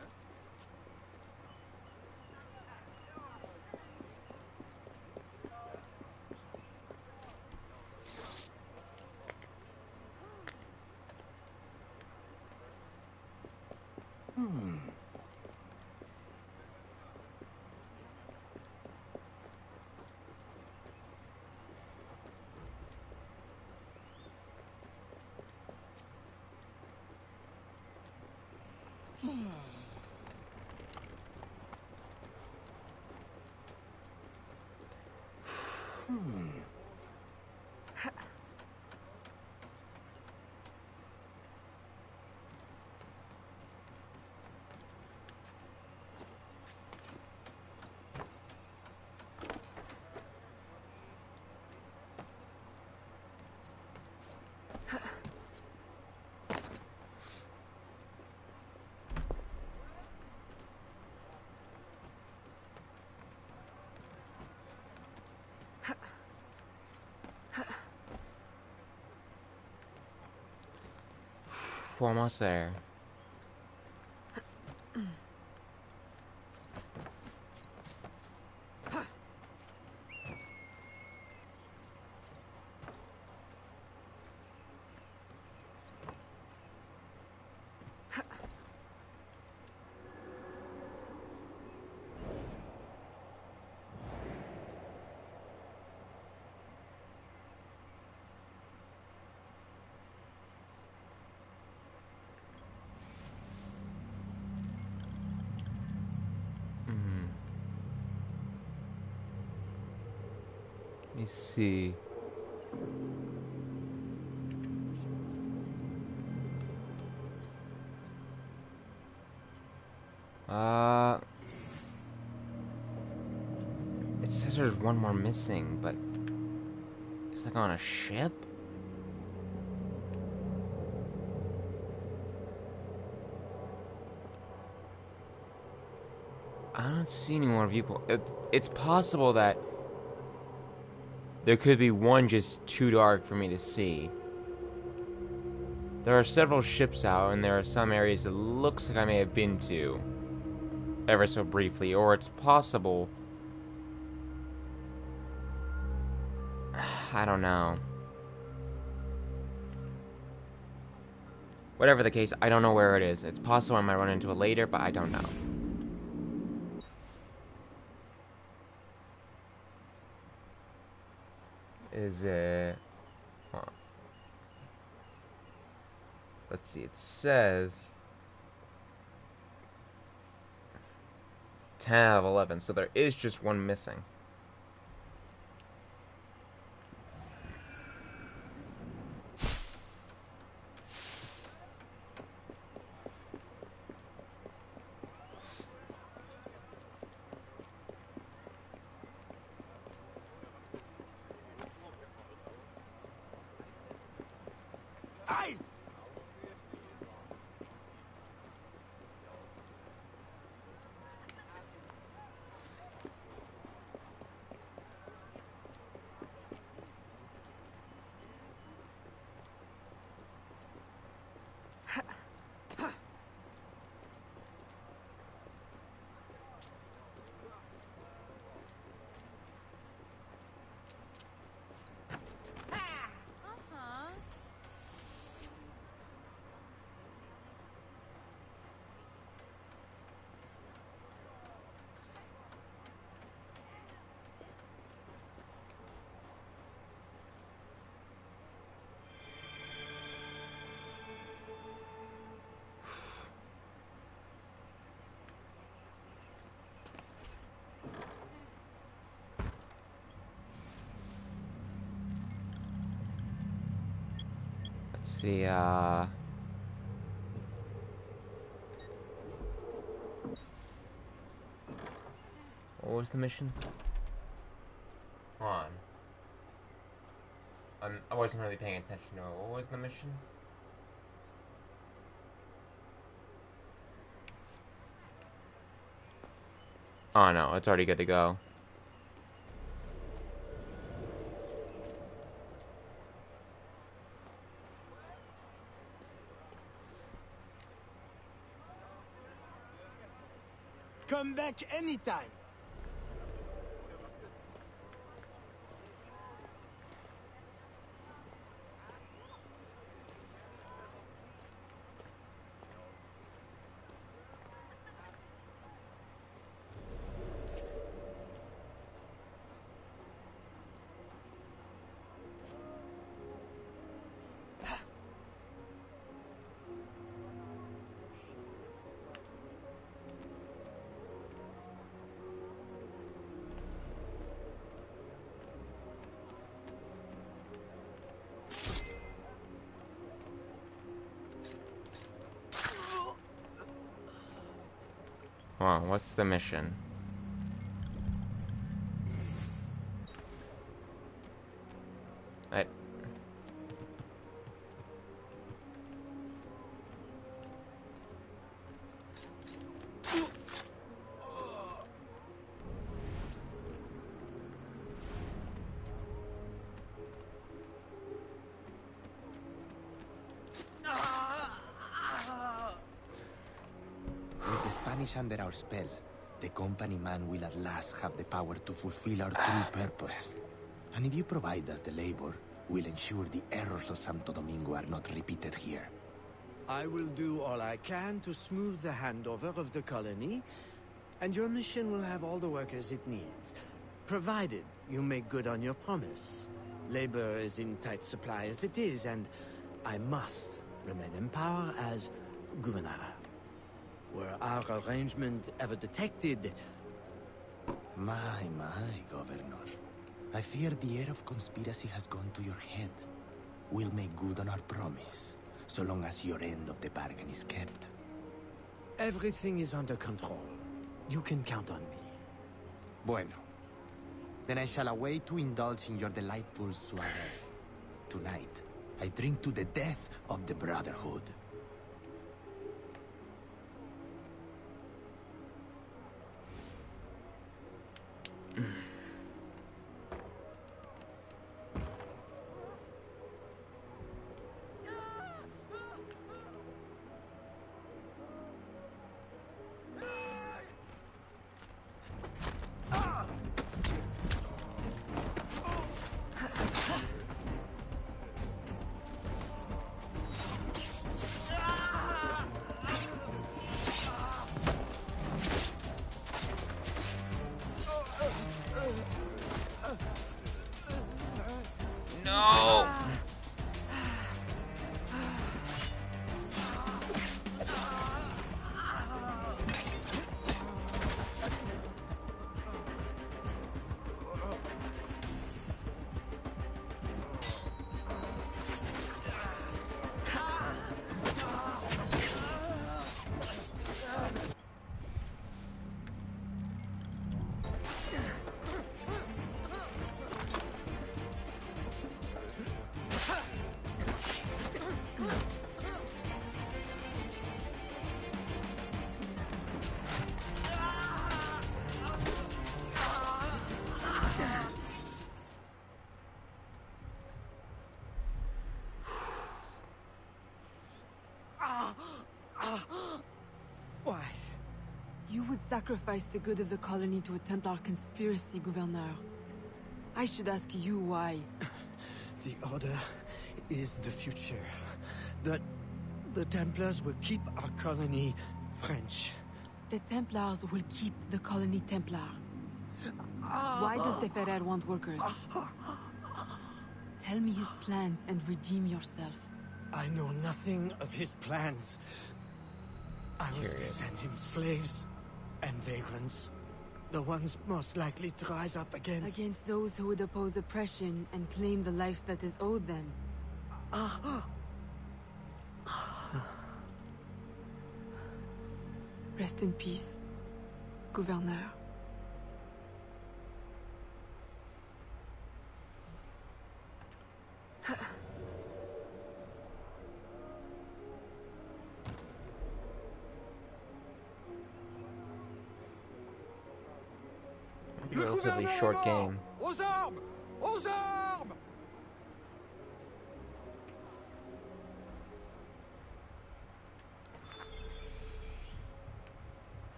We're almost there. Let me see. It says there's one more missing, but it's like on a ship? I don't see any more people. It's possible that there could be one just too dark for me to see. There are several ships out, and there are some areas that looks like I may have been to ever so briefly, or it's possible. I don't know. Whatever the case, I don't know where it is. It's possible I might run into it later, but I don't know. is it? Huh. Let's see. It says 10 out of 11, so there is just one missing. Let's see, what was the mission? Hold on. I wasn't really paying attention to it. What was the mission? Oh no, it's already good to go. Come back anytime. Wow, what's the mission? Under our spell, the company man will at last have the power to fulfill our true purpose. And if you provide us the labor, we'll ensure the errors of Santo Domingo are not repeated here. I will do all I can to smooth the handover of the colony, and your mission will have all the workers it needs, provided you make good on your promise. Labor is in tight supply as it is, and I must remain in power as governor. Were our arrangement ever detected? My, Governor. I fear the air of conspiracy has gone to your head. We'll make good on our promise, so long as your end of the bargain is kept. Everything is under control. You can count on me. Bueno. Then I shall await to indulge in your delightful soiree. Tonight, I drink to the death of the Brotherhood. You would sacrifice the good of the colony to a Templar conspiracy, Gouverneur. I should ask you why. The Order is the future. The Templars will keep our colony French. The Templars will keep the colony Templar. Why does the Ferrer want workers? Tell me his plans and redeem yourself. I know nothing of his plans. I was to send him slaves and vagrants. The ones most likely to rise up against... Against those who would oppose oppression and claim the life that is owed them. Rest in peace, Gouverneur. Relatively short game. Aux armes! Aux armes!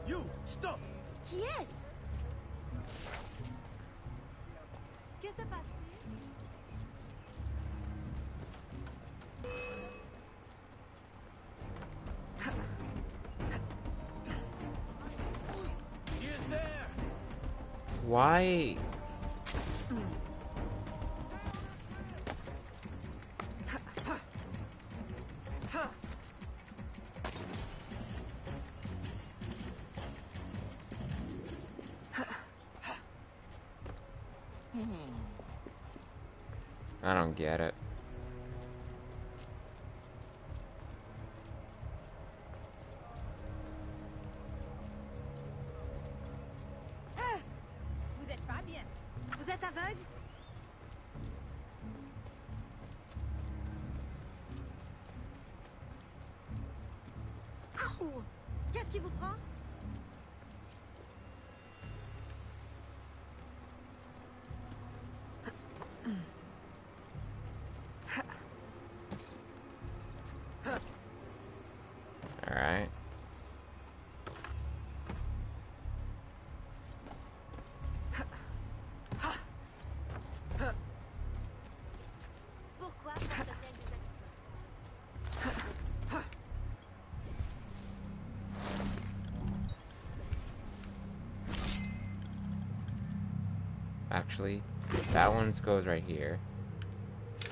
You, stop! Qui est-ce? Que se passe-t-il? She is there! Why? I don't get it. Vous êtes pas bien. Vous êtes aveugle? Ouh! Qu'est-ce qui vous prend? Alright. Pourquoi ça devient des Actually, that one goes right here.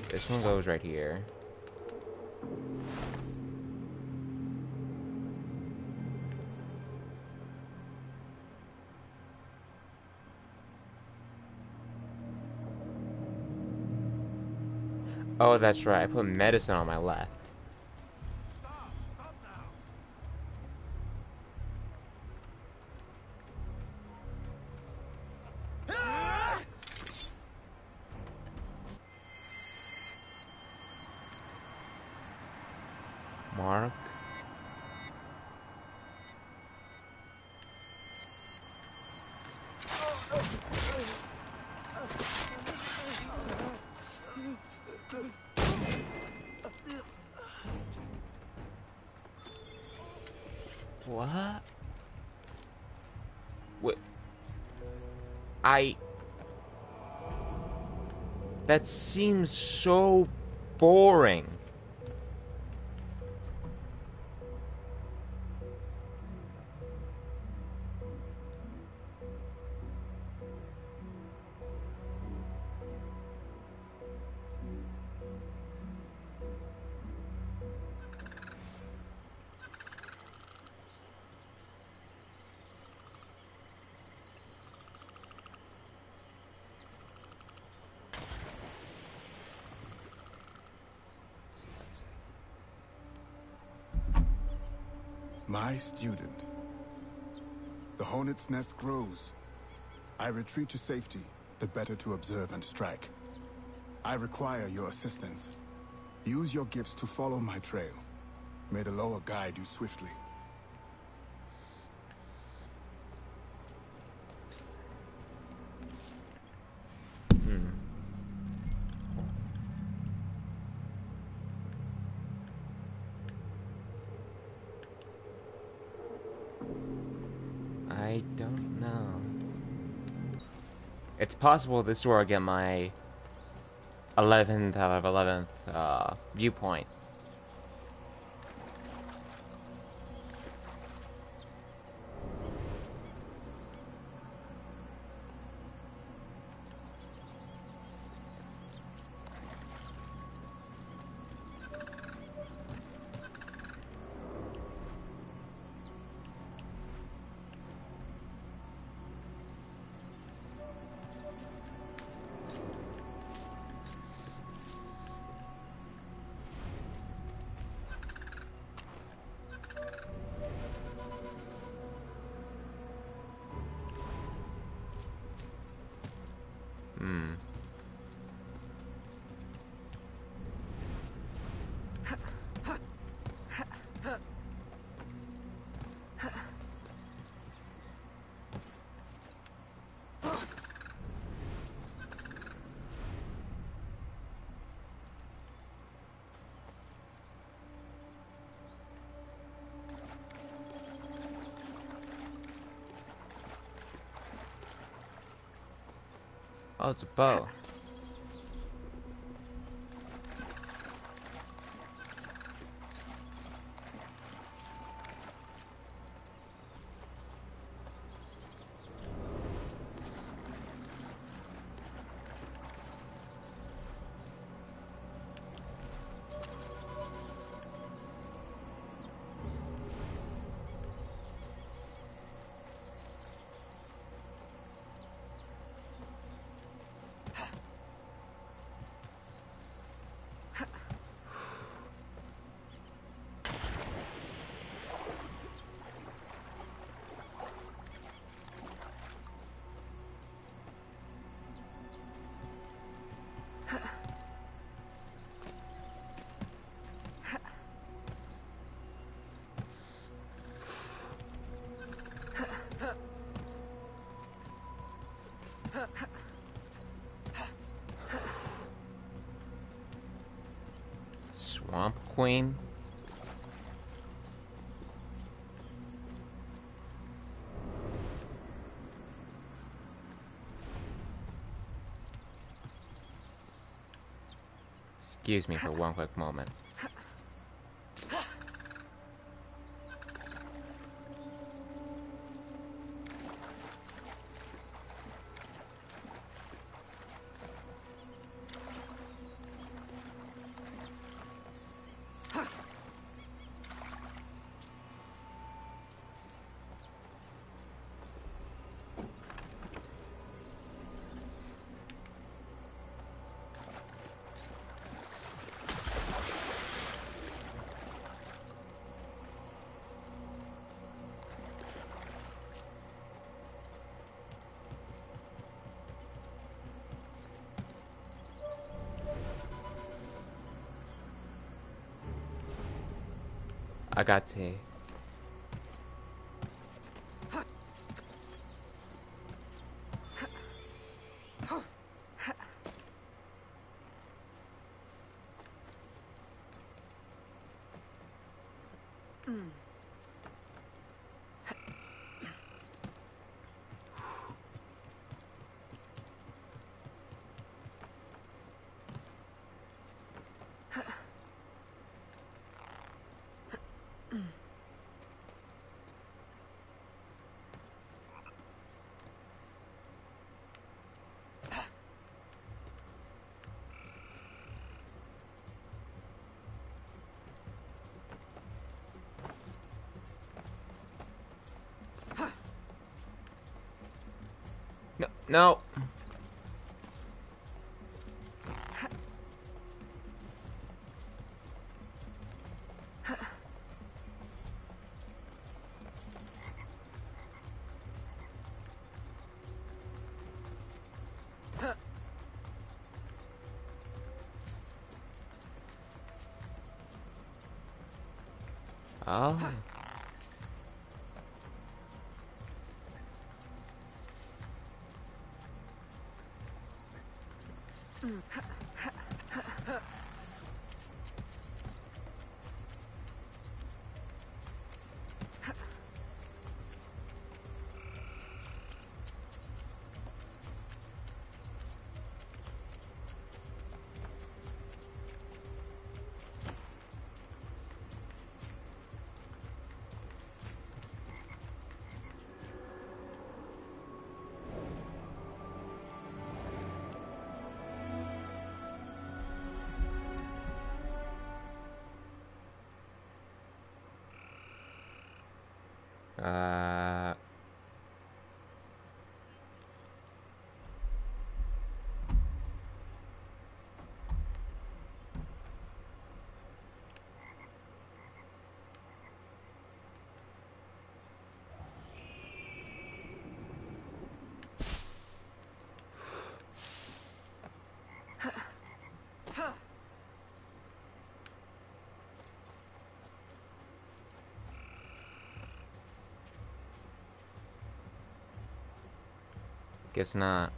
This one goes right here. Oh, that's right. I put medicine on my left. Mark. What? What? That seems so boring. My student. The hornet's nest grows. I retreat to safety, the better to observe and strike. I require your assistance. Use your gifts to follow my trail. May the lower guide you swiftly. I don't know. It's possible this is where I get my 11th out of 11th viewpoint. Oh, it's a bow. Swamp Queen. Excuse me for one quick moment. I got tea. No, no. Oh. Guess not.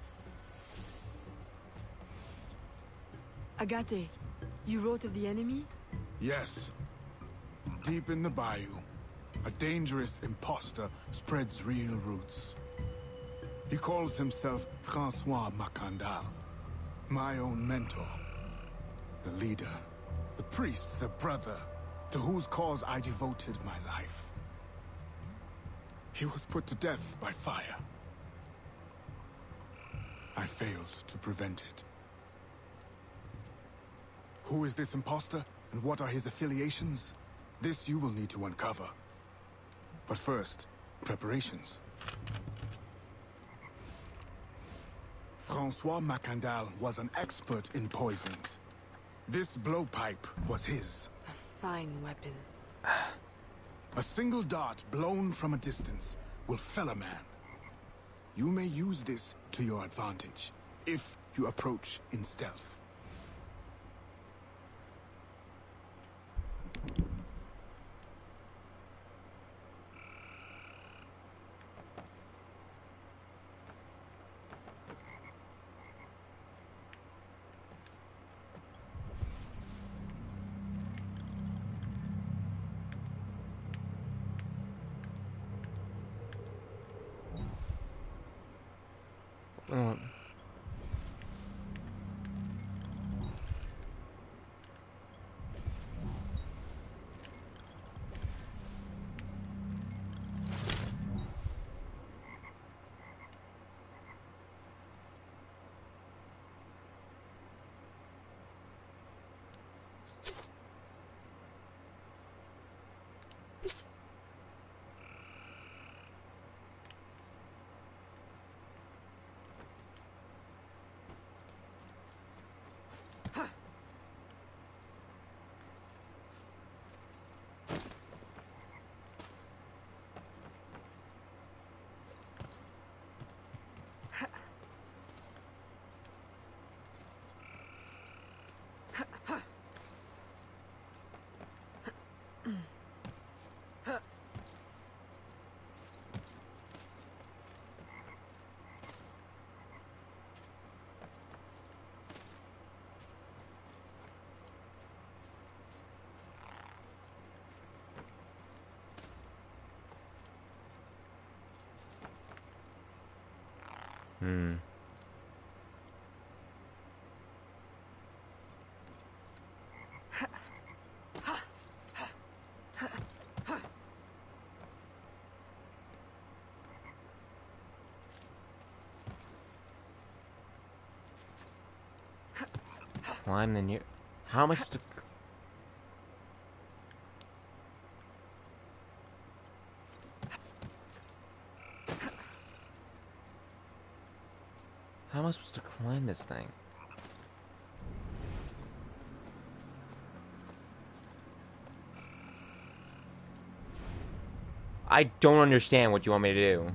Agate, you wrote of the enemy? Yes. Deep in the bayou, a dangerous imposter spreads real roots. He calls himself Francois Macandal, my own mentor. The leader, the priest, the brother, to whose cause I devoted my life. He was put to death by fire. I failed to prevent it. Who is this imposter, and what are his affiliations? This you will need to uncover. But first, preparations. Francois Macandal was an expert in poisons. This blowpipe was his. A fine weapon. A single dart blown from a distance will fell a man. You may use this to your advantage, if you approach in stealth. Climb the near... How am I supposed to... How am I supposed to climb this thing? I don't understand what you want me to do.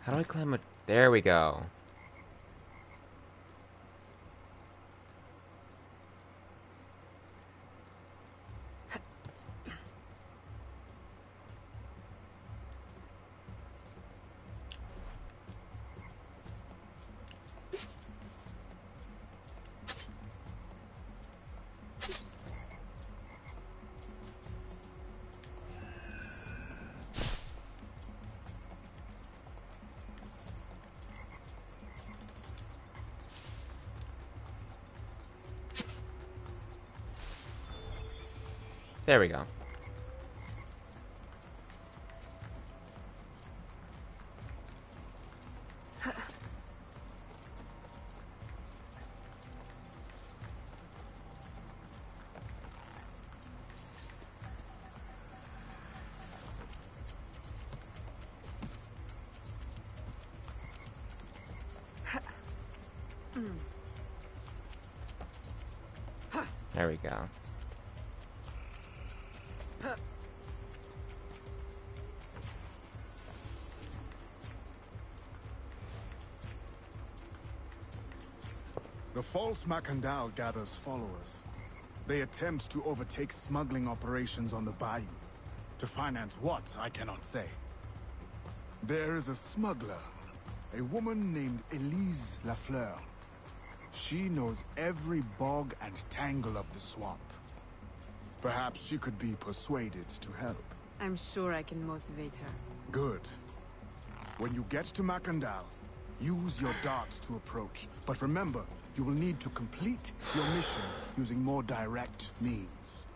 How do I climb it? There we go. There we go. There we go. The false Macandal gathers followers. They attempt to overtake smuggling operations on the bayou. To finance what, I cannot say. There is a smuggler, a woman named Elise Lafleur. She knows every bog and tangle of the swamp. Perhaps she could be persuaded to help. I'm sure I can motivate her. Good. When you get to Macandal, use your darts to approach. But remember, you will need to complete your mission using more direct means.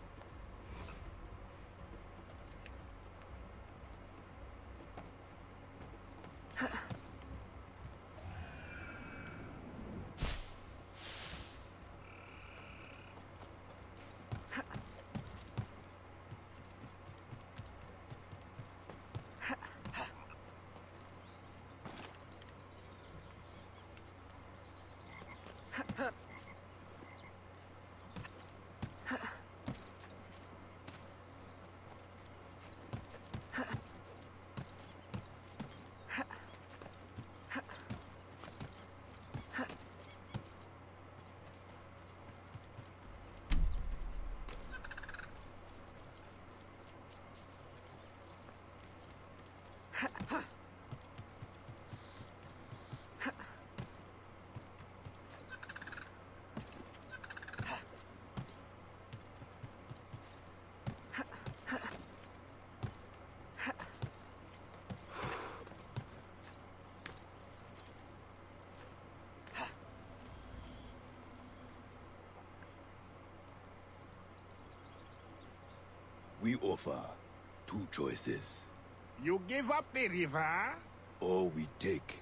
We offer two choices. You give up the river, Or we take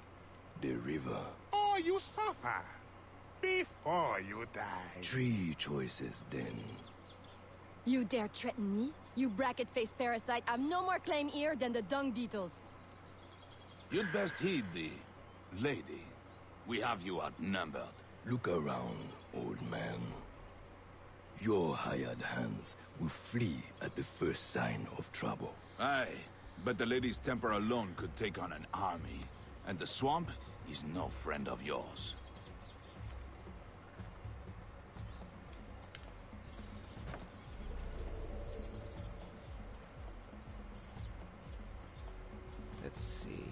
the river. or you suffer before you die. Three choices, then. You dare threaten me? You bracket-faced parasite, I've no more claim here than the dung beetles. You'd best heed thee, lady. We have you outnumbered. Look around, old man. Your hired hands will flee at the first sign of trouble. Aye, but the lady's temper alone could take on an army. And the swamp is no friend of yours. Let's see.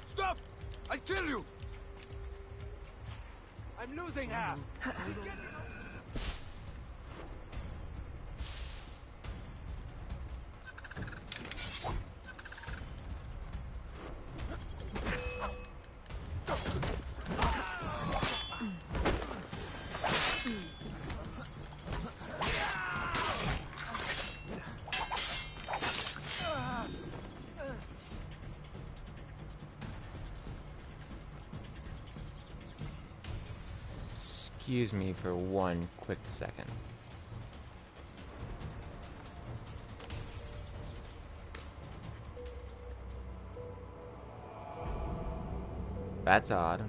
Stop! I'll kill you! I'm losing her! Excuse me for one quick second. That's odd.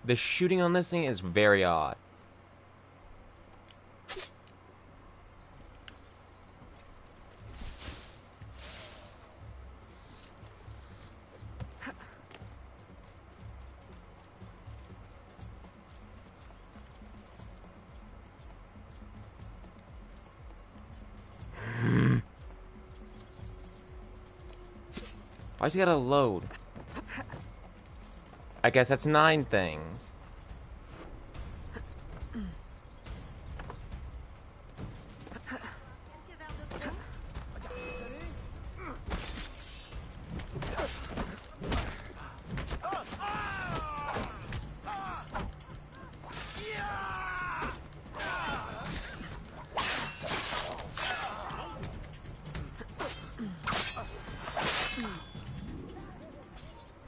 the shooting on this thing is very odd. Why's he gotta load? I guess that's 9 things.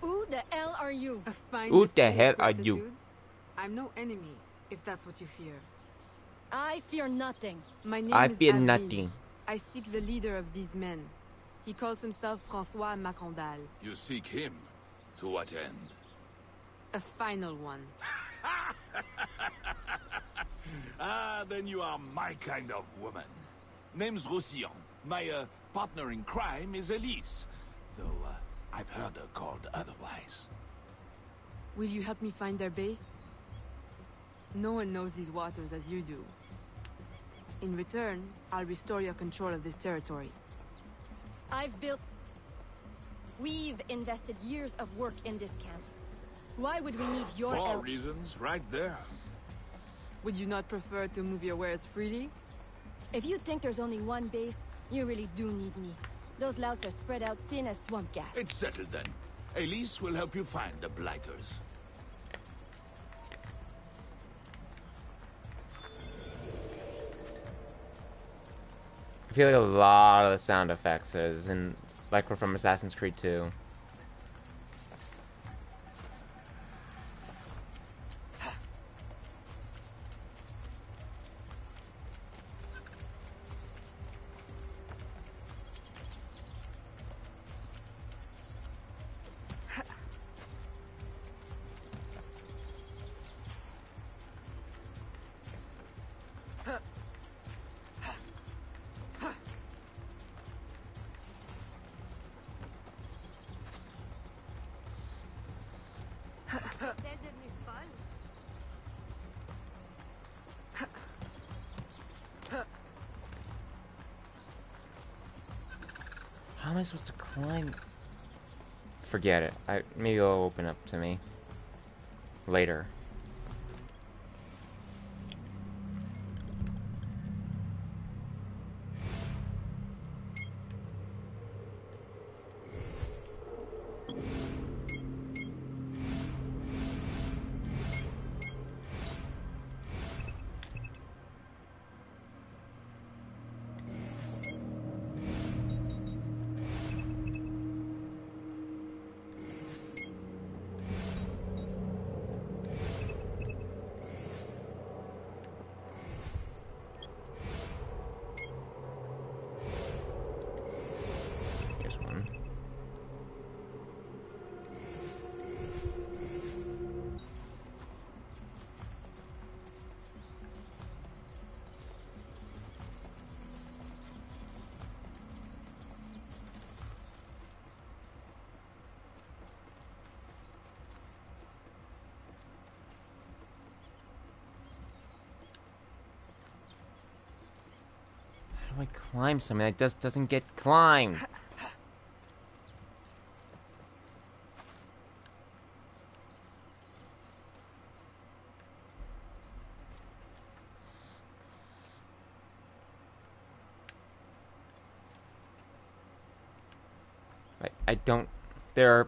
Who the hell are you? Who the hell are you? I'm no enemy, if that's what you fear. I fear nothing. My name I is fear Avril. nothing. I seek the leader of these men. He calls himself Francois Macondal. You seek him? To what end? A final one. Ah, then you are my kind of woman. Name's Roussillon. My partner in crime is Elise. Though I've heard her called otherwise. Will you help me find their base? No one knows these waters as you do. In return, I'll restore your control of this territory. We've invested years of work in this camp. Why would we need your 4 help? reasons right there. Would you not prefer to move your wares freely? If you think there's only one base, you really do need me. Those louts are spread out thin as swamp gas. It's settled then. Elise will help you find the blighters. I feel like a lot of the sound effects is in, like we're from Assassin's Creed 2. How am I supposed to climb? Forget it. Maybe it'll open up to me later. Here's one. How do I climb something that just doesn't get climbed? I don't... There are...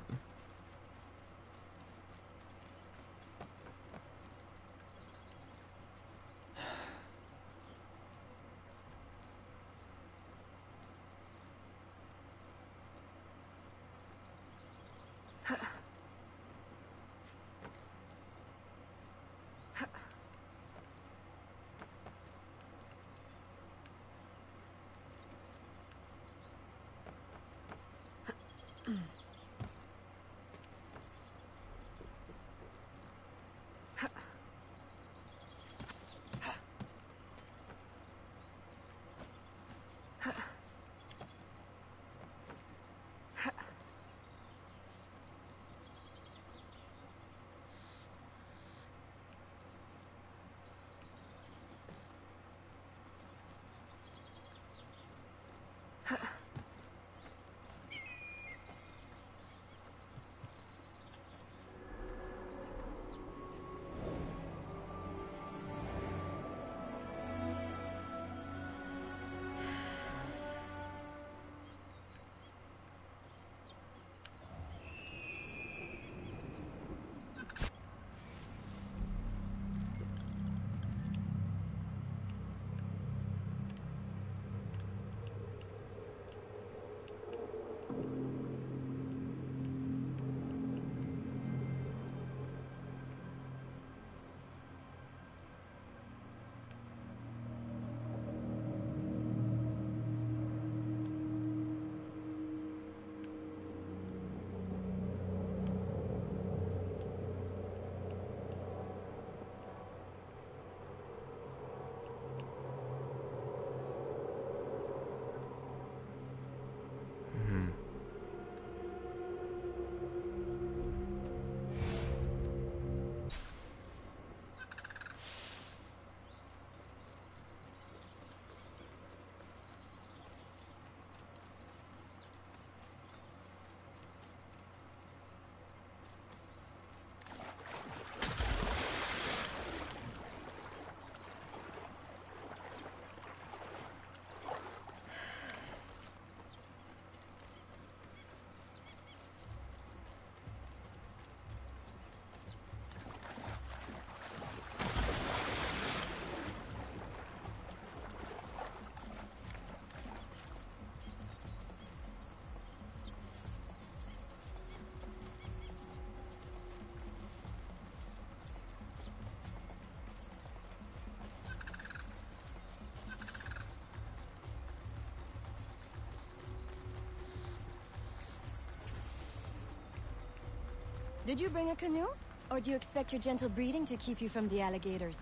Did you bring a canoe? Or do you expect your gentle breeding to keep you from the alligators?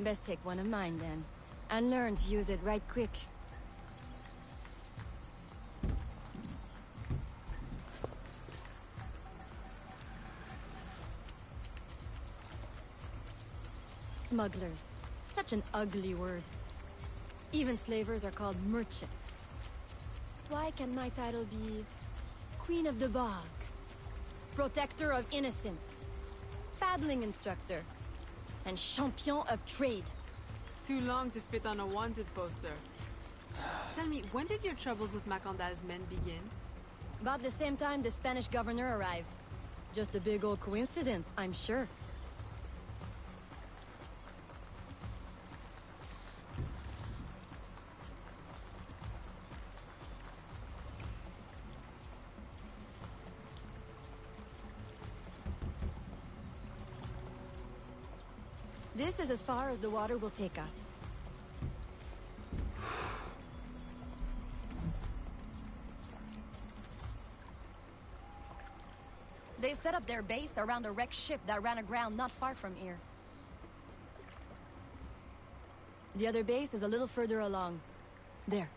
Best take one of mine then. And learn to use it right quick. Smugglers. Such an ugly word. Even slavers are called merchants. Why can my title be Queen of the Bog? Protector of Innocence. Paddling instructor. And champion of trade. Too long to fit on a wanted poster. Tell me, when did your troubles with Macandal's men begin? About the same time the Spanish governor arrived. Just a big old coincidence, I'm sure. This is as far as the water will take us. They set up their base around a wrecked ship that ran aground not far from here. The other base is a little further along. There.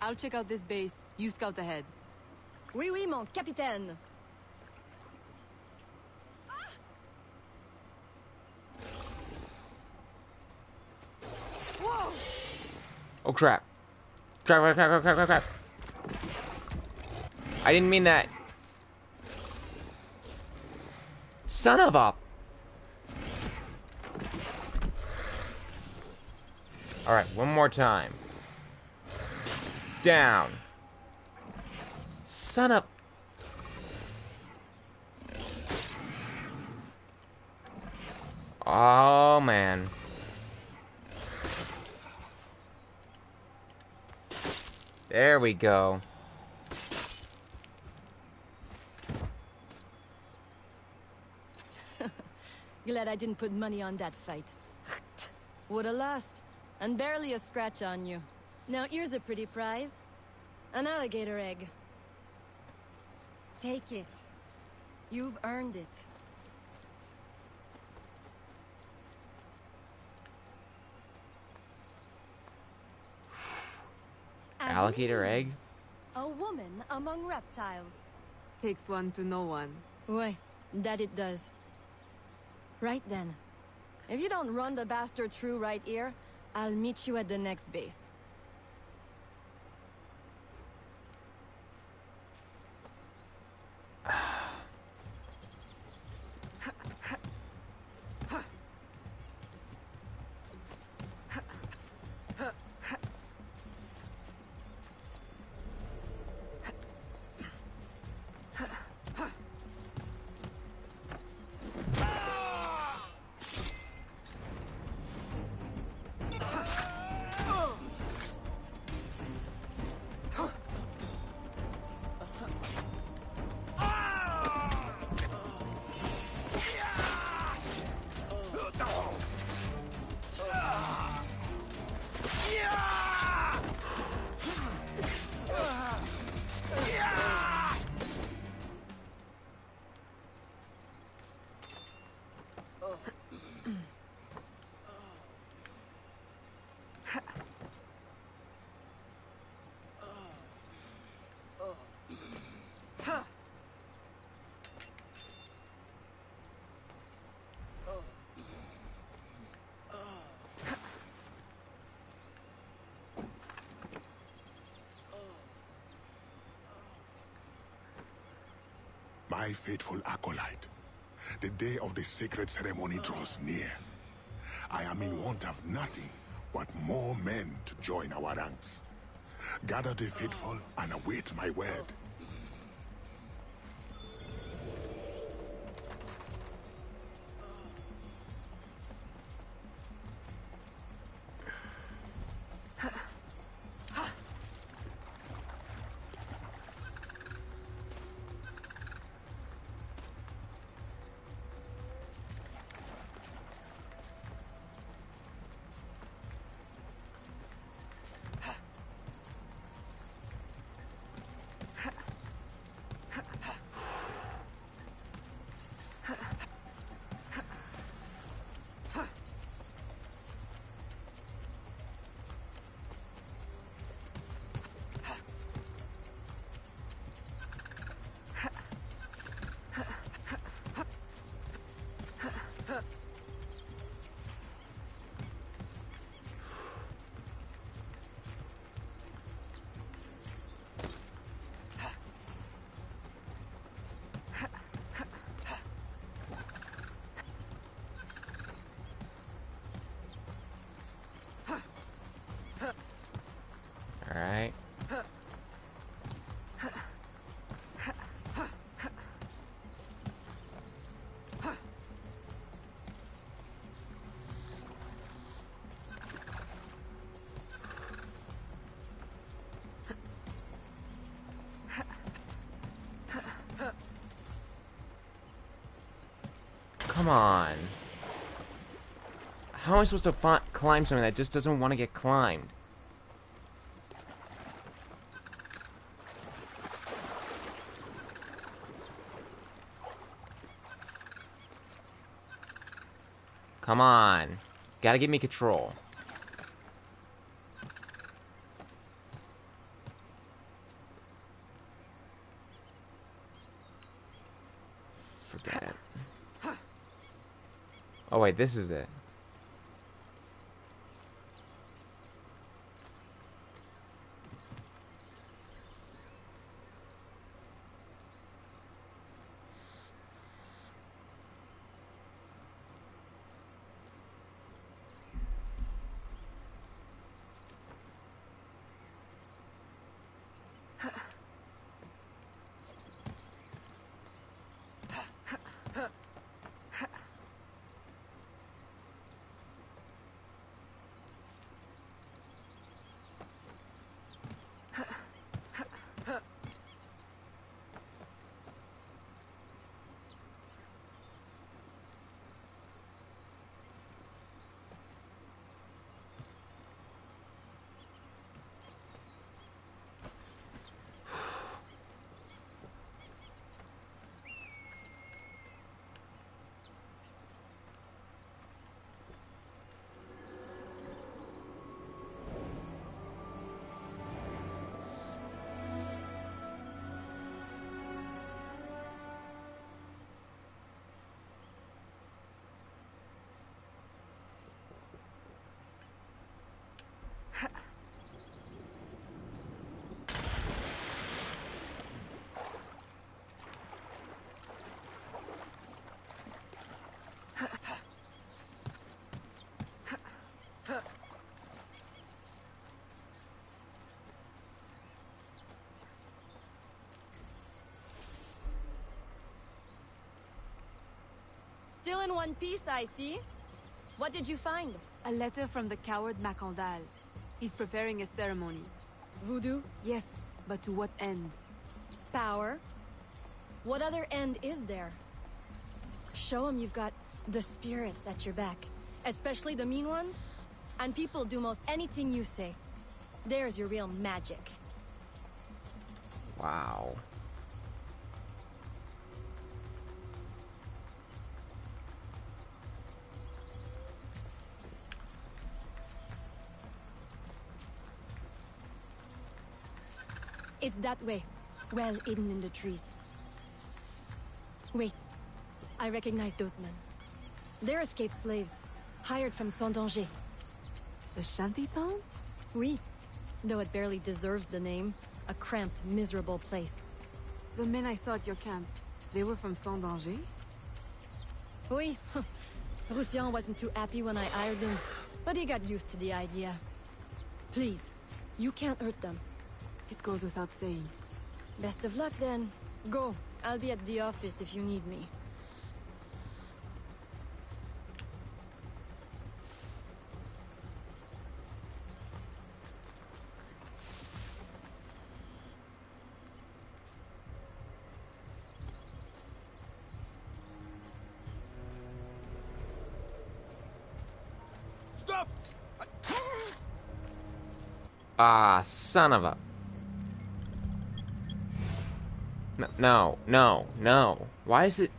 I'll check out this base. You scout ahead. Oui, oui, mon capitaine. Whoa! Oh crap. Crap. I didn't mean that. Son of a... Alright, one more time. Down. Son of... Oh, man. There we go. Glad I didn't put money on that fight. Woulda lost. And barely a scratch on you. Now here's a pretty prize. An alligator egg. Take it. You've earned it. Alligator egg? A woman among reptiles. Takes one to know one. Ouais, that it does. Right then. If you don't run the bastard through right here, I'll meet you at the next base. My faithful acolyte, the day of the sacred ceremony draws near. I am in want of nothing but more men to join our ranks. Gather the faithful and await my word. Come on. How am I supposed to climb something that just doesn't want to get climbed? Come on. Gotta give me control. Forget it. Oh wait, this is it. Still in one piece, I see. What did you find? A letter from the coward Macandal. He's preparing a ceremony. Voodoo? Yes, but to what end? Power? What other end is there? Show him you've got the spirits at your back. Especially the mean ones. And people do most anything you say. There's your real magic. Wow. It's that way. Well hidden in the trees. Wait. I recognize those men. They're escaped slaves. Hired from Saint-Danger. The shantytown? Oui. Though it barely deserves the name. A cramped, miserable place. The men I saw at your camp, they were from Saint-Danger? Oui. Roussillon wasn't too happy when I hired them. But he got used to the idea. Please. You can't hurt them. It goes without saying. Best of luck then. Go. I'll be at the office if you need me. Stop! Ah, son of a... No, no, no. Why is it...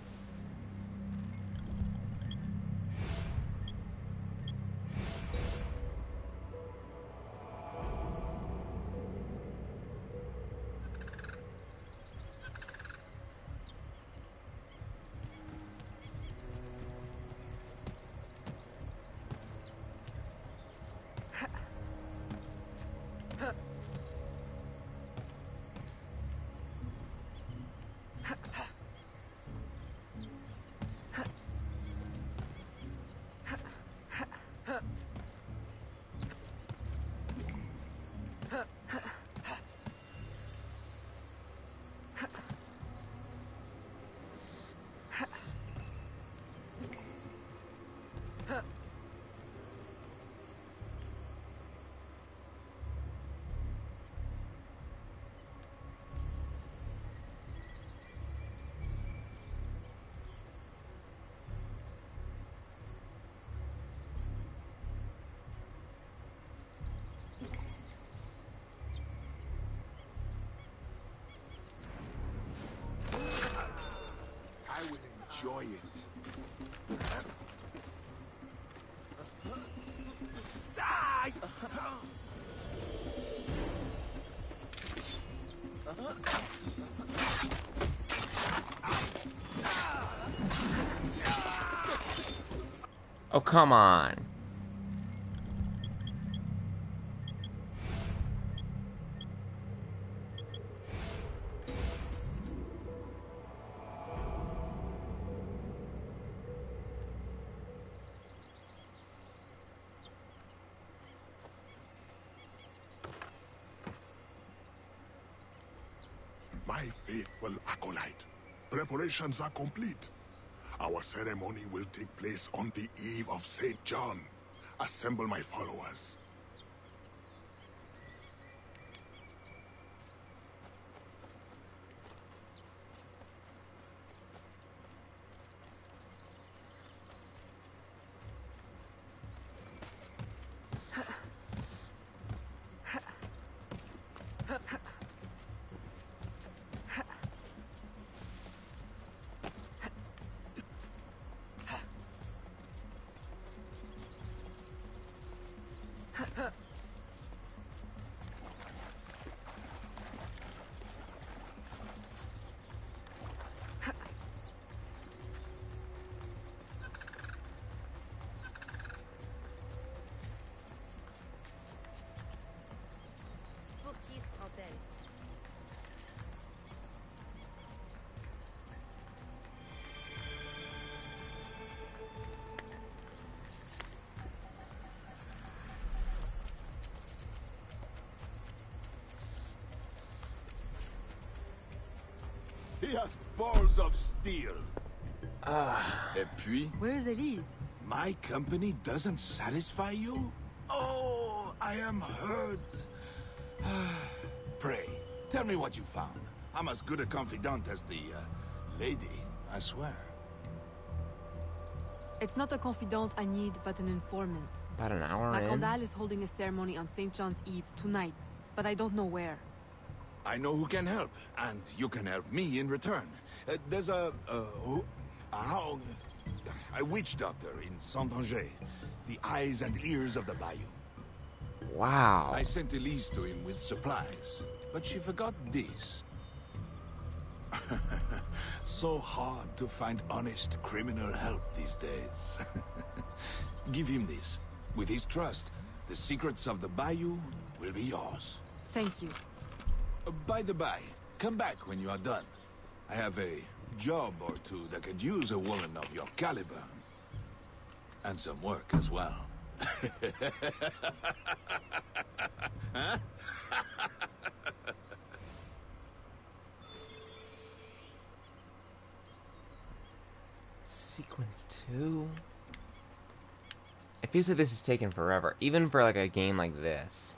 enjoy it. Die! Oh, come on. My faithful acolyte, preparations are complete. Our ceremony will take place on the eve of St. John. Assemble my followers. Pour qui se prend-elle? He has balls of steel. Et puis, Where's Elise? my company doesn't satisfy you? Oh, I am hurt. Pray, tell me what you found. I'm as good a confidant as the lady, I swear. It's not a confidant I need, but an informant. About an hour in. Macondal is holding a ceremony on St. John's Eve tonight, but I don't know where. I know who can help, and you can help me in return. There's a witch doctor in Saint-Anger, the eyes and ears of the bayou. Wow. I sent Elise to him with supplies, but she forgot this. So hard to find honest criminal help these days. Give him this. With his trust, the secrets of the bayou will be yours. Thank you. By the by, come back when you are done. I have a job or two that could use a woman of your caliber. And some work as well. Huh? Sequence 2? It feels like this is taking forever, even for like a game like this.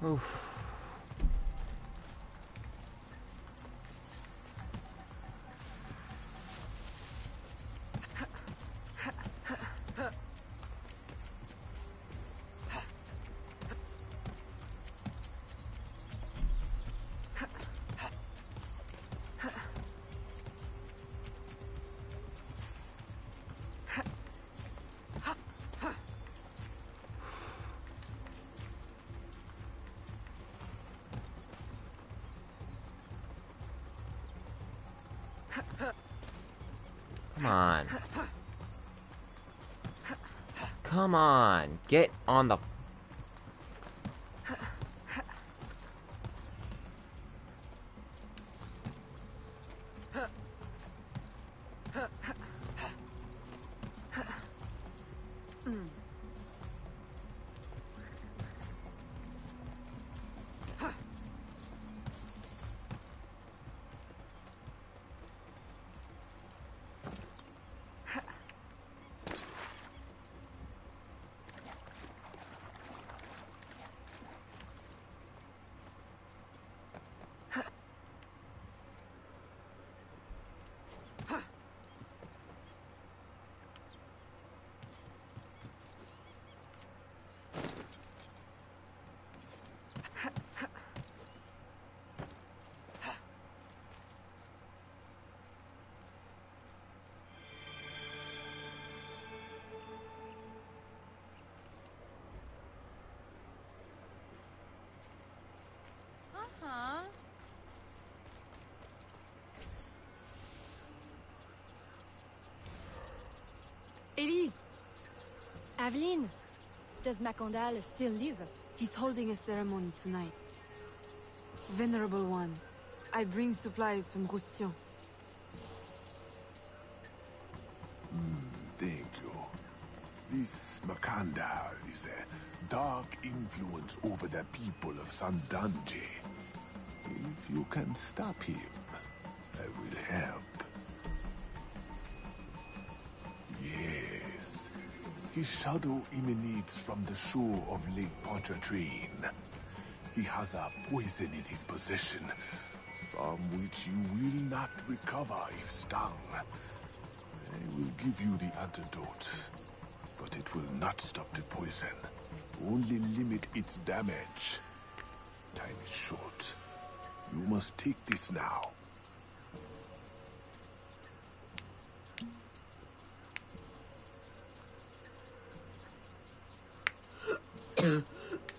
Oof. Come on. Come on, get on the... Huh? Elise! Aveline! Does Macondal still live? He's holding a ceremony tonight. Venerable one, I bring supplies from Roussillon. Thank you. This Makandar is a dark influence over the people of Sandanji. If you can stop him, I will help. Yes. His shadow emanates from the shore of Lake Pontchartrain. He has a poison in his possession, from which you will not recover if stung. I will give you the antidote, but it will not stop the poison. Only limit its damage. Time is short. You must take this now.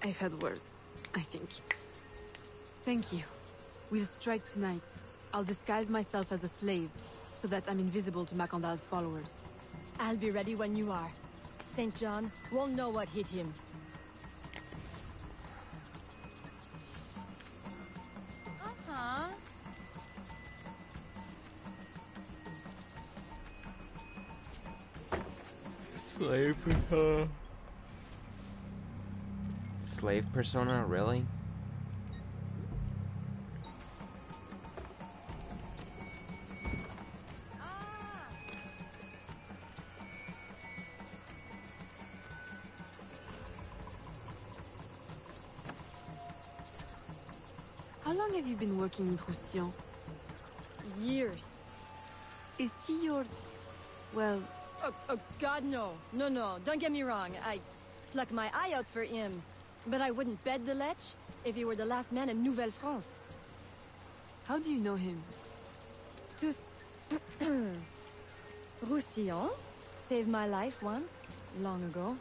I've had worse, I think. Thank you. We'll strike tonight. I'll disguise myself as a slave, so that I'm invisible to Macondal's followers. I'll be ready when you are. St. John won't know what hit him. Uh-huh. Slave persona. Slave persona, really? How long have you been working with Roussillon? Years. Is he your... well... Oh, God, no. No, don't get me wrong. I pluck my eye out for him. But I wouldn't bet the lech if he were the last man in Nouvelle-France. How do you know him? Tous... Roussillon saved my life once, long ago.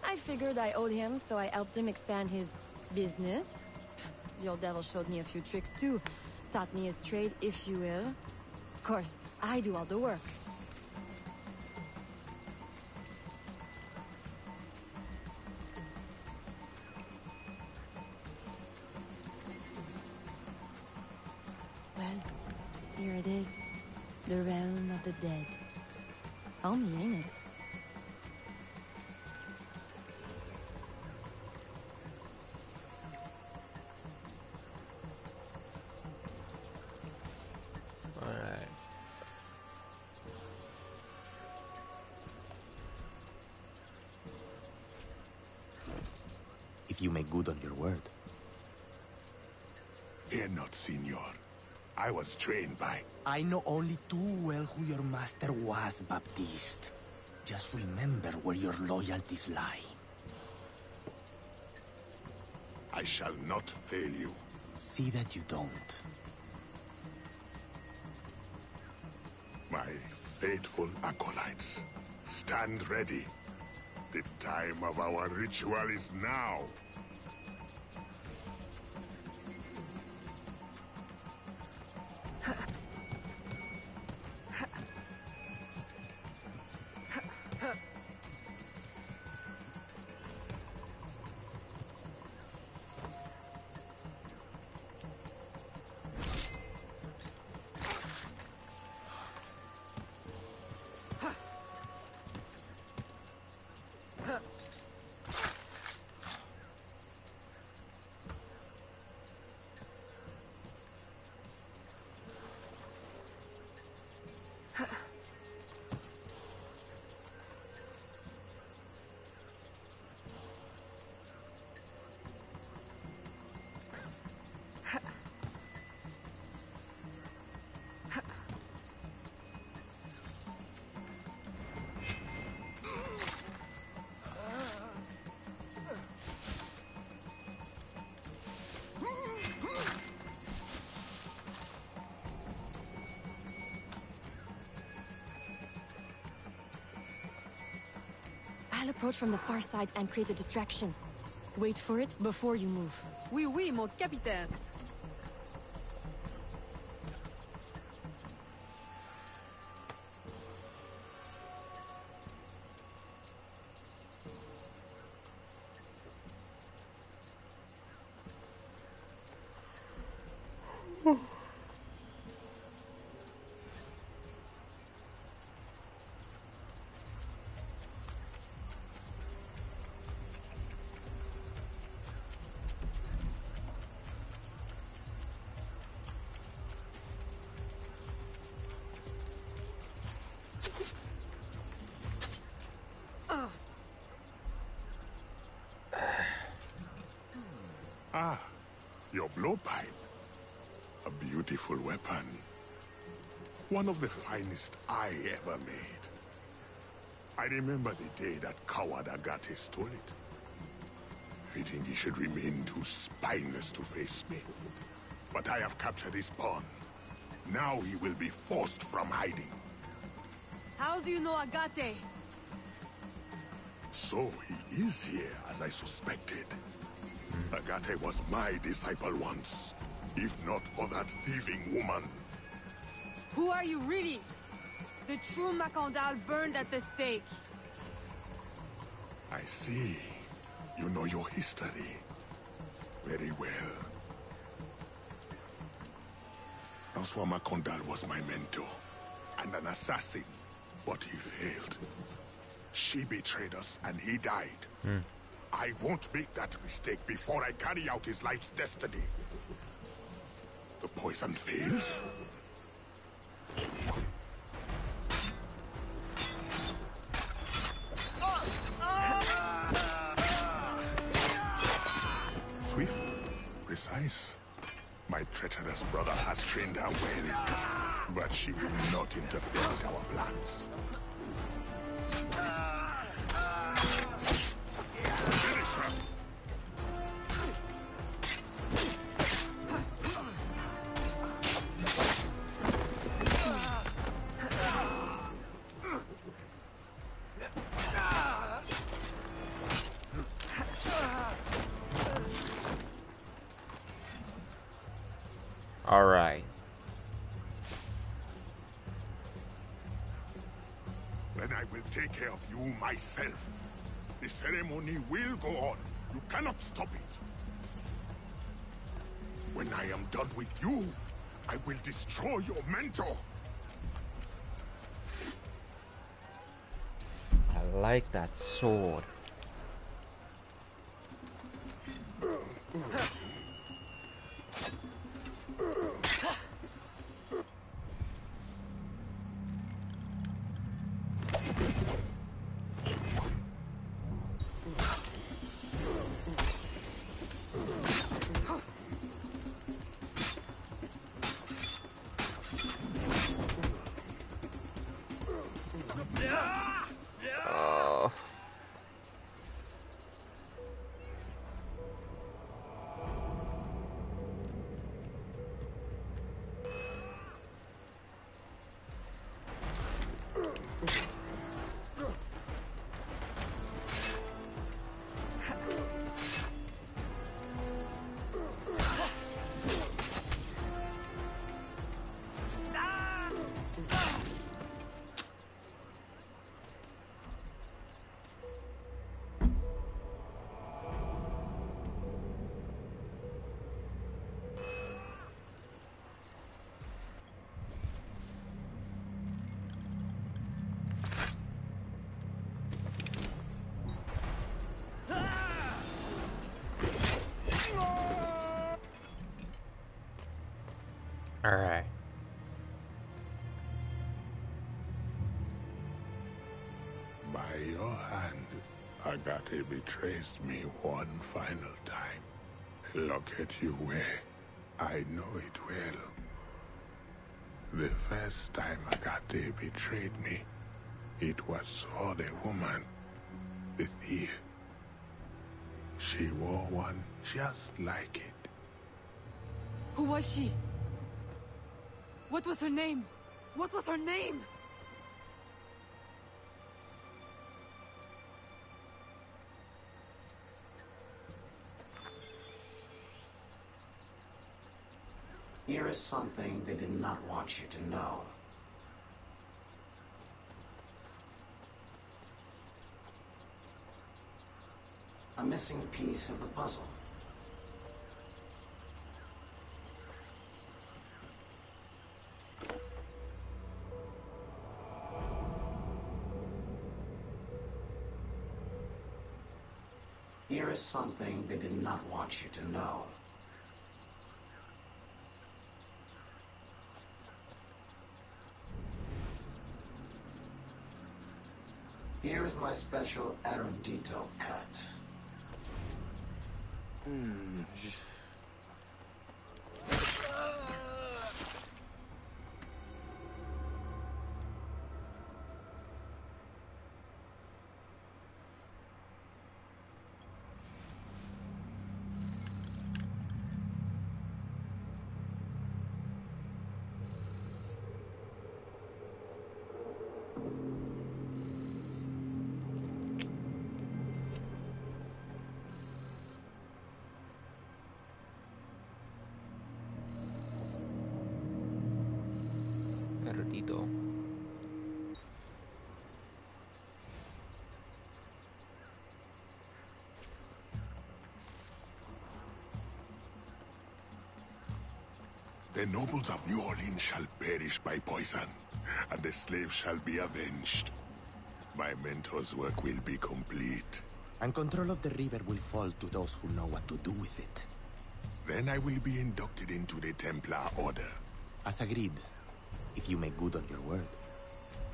I figured I owed him, so I helped him expand his business. The old devil showed me a few tricks too. Taught me his trade, if you will. Of course, I do all the work. Well, here it is. The realm of the dead. Homey, ain't it? Alright. If you make good on your word. Fear not, Signor. I was trained by... I know only too well who your master was, Baptiste. Just remember where your loyalties lie. I shall not fail you. See that you don't. My faithful acolytes, stand ready. The time of our ritual is now. I'll approach from the far side and create a distraction. Wait for it before you move. Oui, oui, mon capitaine. Ah, your blowpipe. A beautiful weapon. One of the finest I ever made. I remember the day that coward Agate stole it. Fitting he should remain too spineless to face me. But I have captured his pawn. Now he will be forced from hiding. How do you know Agate? So he is here, as I suspected. Agate was my disciple once, if not for that thieving woman. Who are you really? The true Macandal burned at the stake. I see. You know your history. Very well. François Macandal was my mentor, and an assassin, but he failed. She betrayed us, and he died. I won't make that mistake before I carry out his life's destiny. The poison fails? Swift, precise. My treacherous brother has trained her well, but she will not interfere with our plans. Finish her! All right. Then I will take care of you myself. The ceremony will go on. You cannot stop it. When I am done with you, I will destroy your mentor. I like that sword. Oh. All right. By your hand, Agate betrays me one final time. Look at you wear. I know it well. The first time Agate betrayed me, it was for the woman, the thief. She wore one just like it. Who was she? What was her name? What was her name? Here is something they did not want you to know. A missing piece of the puzzle. Here is something they did not want you to know. Here is my special Erudito cut. Erudito. The nobles of New Orleans shall perish by poison, and the slaves shall be avenged. My mentor's work will be complete. And control of the river will fall to those who know what to do with it. Then I will be inducted into the Templar Order. As agreed, if you make good on your word.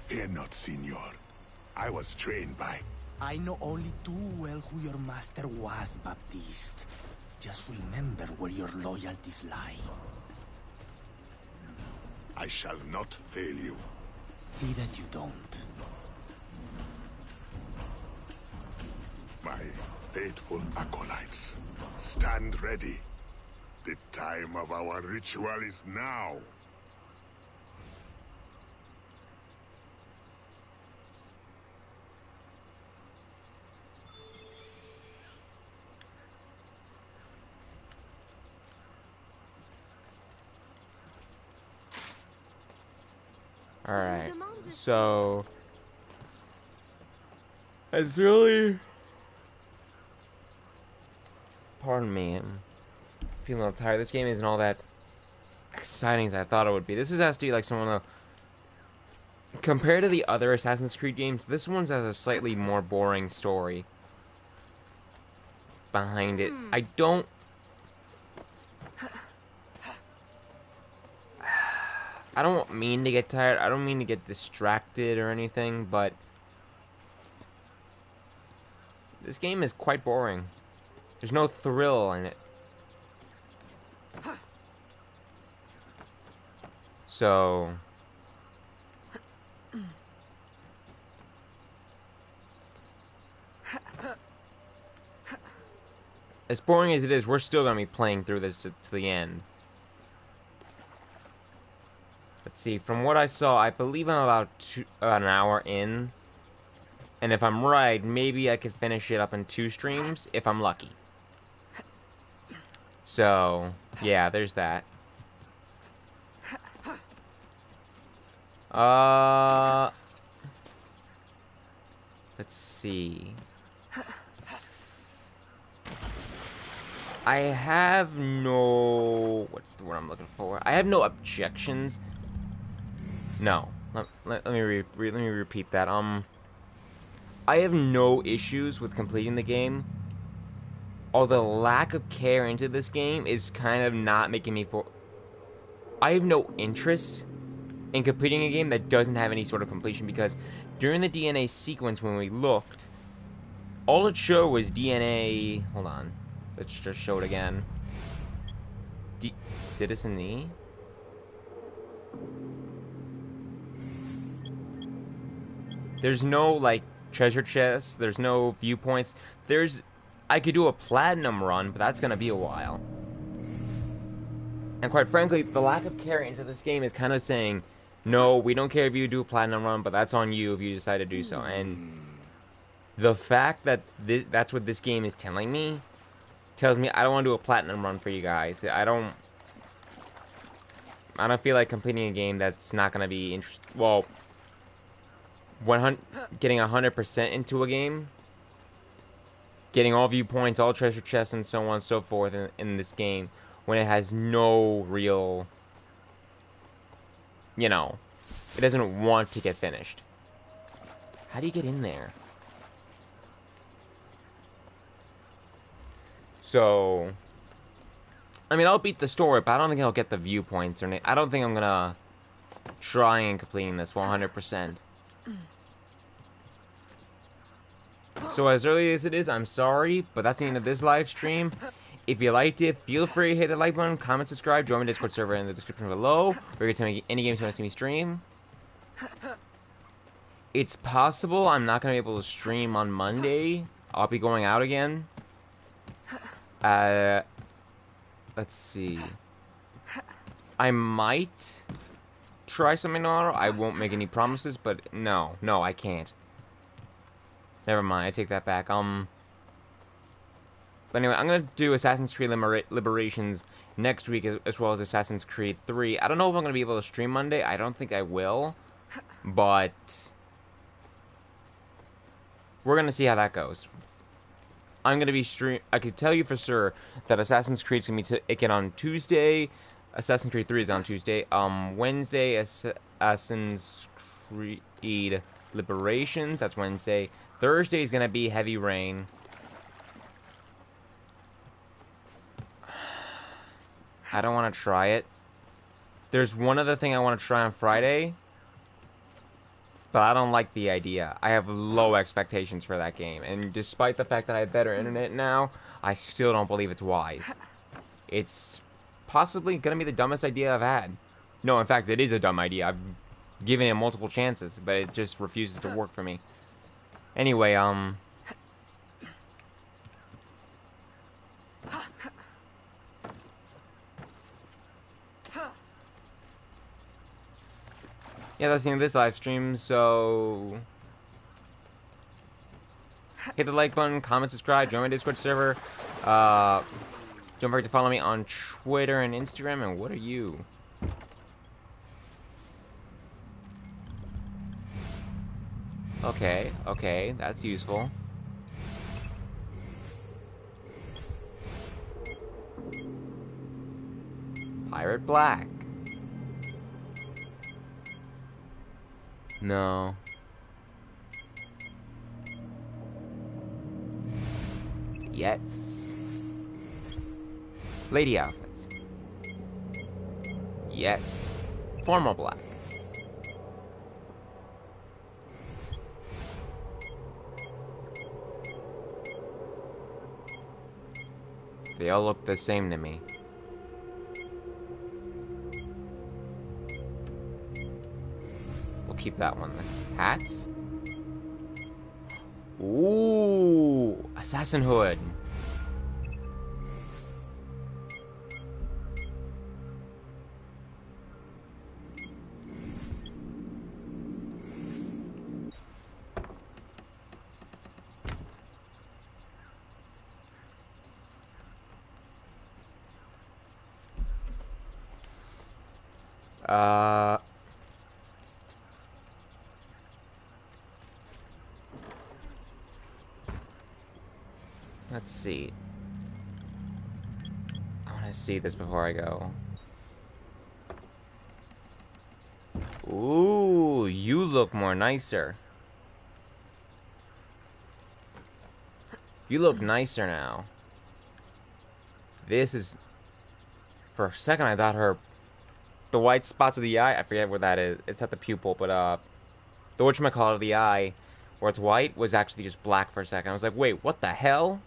Fear not, Signor. I was trained by... I know only too well who your master was, Baptiste. Just remember where your loyalties lie. I shall not fail you. See that you don't. My faithful acolytes, stand ready. The time of our ritual is now. Alright, so... It's really... Pardon me, I'm feeling a little tired. This game isn't all that exciting as I thought it would be. This is has to be like some of the... Compared to the other Assassin's Creed games, this one has a slightly more boring story behind it. I don't... I don't mean to get tired. I don't mean to get distracted or anything, but this game is quite boring. There's no thrill in it. So as boring as it is, we're still gonna be playing through this to the end. Let's see, from what I saw, I believe I'm about an hour in. And if I'm right, maybe I could finish it up in 2 streams, if I'm lucky. So, yeah, there's that. Let's see. I have no... What's the word I'm looking for? I have no objections. No. Let me repeat that. I have no issues with completing the game. Although the lack of care into this game is kind of not making me I have no interest in completing a game that doesn't have any sort of completion, because during the DNA sequence when we looked, all it showed was DNA... Hold on. Let's just show it again. Citizen E? There's no, like, treasure chests. There's no viewpoints. I could do a platinum run, but that's gonna be a while. And quite frankly, the lack of care into this game is kind of saying, no, we don't care if you do a platinum run, but that's on you if you decide to do so. And the fact that that's what this game is telling me tells me I don't want to do a platinum run for you guys. I don't... I don't feel like completing a game that's not gonna be interesting. Well, 100, getting 100% into a game, getting all viewpoints, all treasure chests, and so on and so forth in this game, when it has no real, you know, it doesn't want to get finished. How do you get in there? So, I mean, I'll beat the story, but I don't think I'll get the viewpoints or anything. I don't think I'm gonna try and completing this 100%. So as early as it is, I'm sorry, but that's the end of this live stream. If you liked it, feel free to hit the like button, comment, subscribe, join my Discord server in the description below, or you can tell me any games you want to see me stream. It's possible I'm not going to be able to stream on Monday. I'll be going out again. Let's see. I might try something tomorrow. I won't make any promises, but no, I can't. Never mind, I take that back. But anyway, I'm gonna do Assassin's Creed Liberations next week, as well as Assassin's Creed 3. I don't know if I'm gonna be able to stream Monday. I don't think I will, but we're gonna see how that goes. I'm gonna be I could tell you for sure that Assassin's Creed's gonna be taken on Tuesday. Assassin's Creed 3 is on Tuesday. Wednesday, Assassin's Creed Liberations. That's Wednesday. Thursday is gonna be Heavy Rain. I don't want to try it. There's one other thing I want to try on Friday, but I don't like the idea. I have low expectations for that game, and despite the fact that I have better internet now, I still don't believe it's wise. It's possibly gonna be the dumbest idea I've had. No, in fact, it is a dumb idea. I've given it multiple chances, but it just refuses to work for me. Anyway, yeah, that's the end of this live stream, so hit the like button, comment, subscribe, join my Discord server. Don't forget to follow me on Twitter and Instagram. And what are you? Okay, that's useful. Pirate Black. No. Yes. Lady outfits. Yes. Formal black. They all look the same to me. We'll keep that one then. Hats? Ooh, assassin hood. Let's see. I want to see this before I go. Ooh, you look more nicer. You look nicer now. This is... For a second I thought the white spots of the eye, I forget what that is. It's at the pupil, but the whatchamacallit of the eye, where it's white, was actually just black for a second. I was like, wait, what the hell?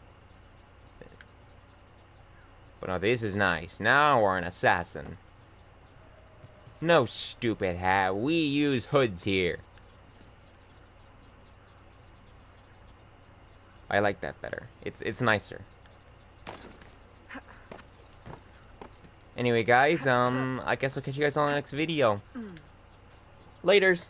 But no, this is nice. Now we're an assassin. No stupid hat. We use hoods here. I like that better. It's nicer. Anyway, guys, I guess I'll catch you guys on the next video. Laters.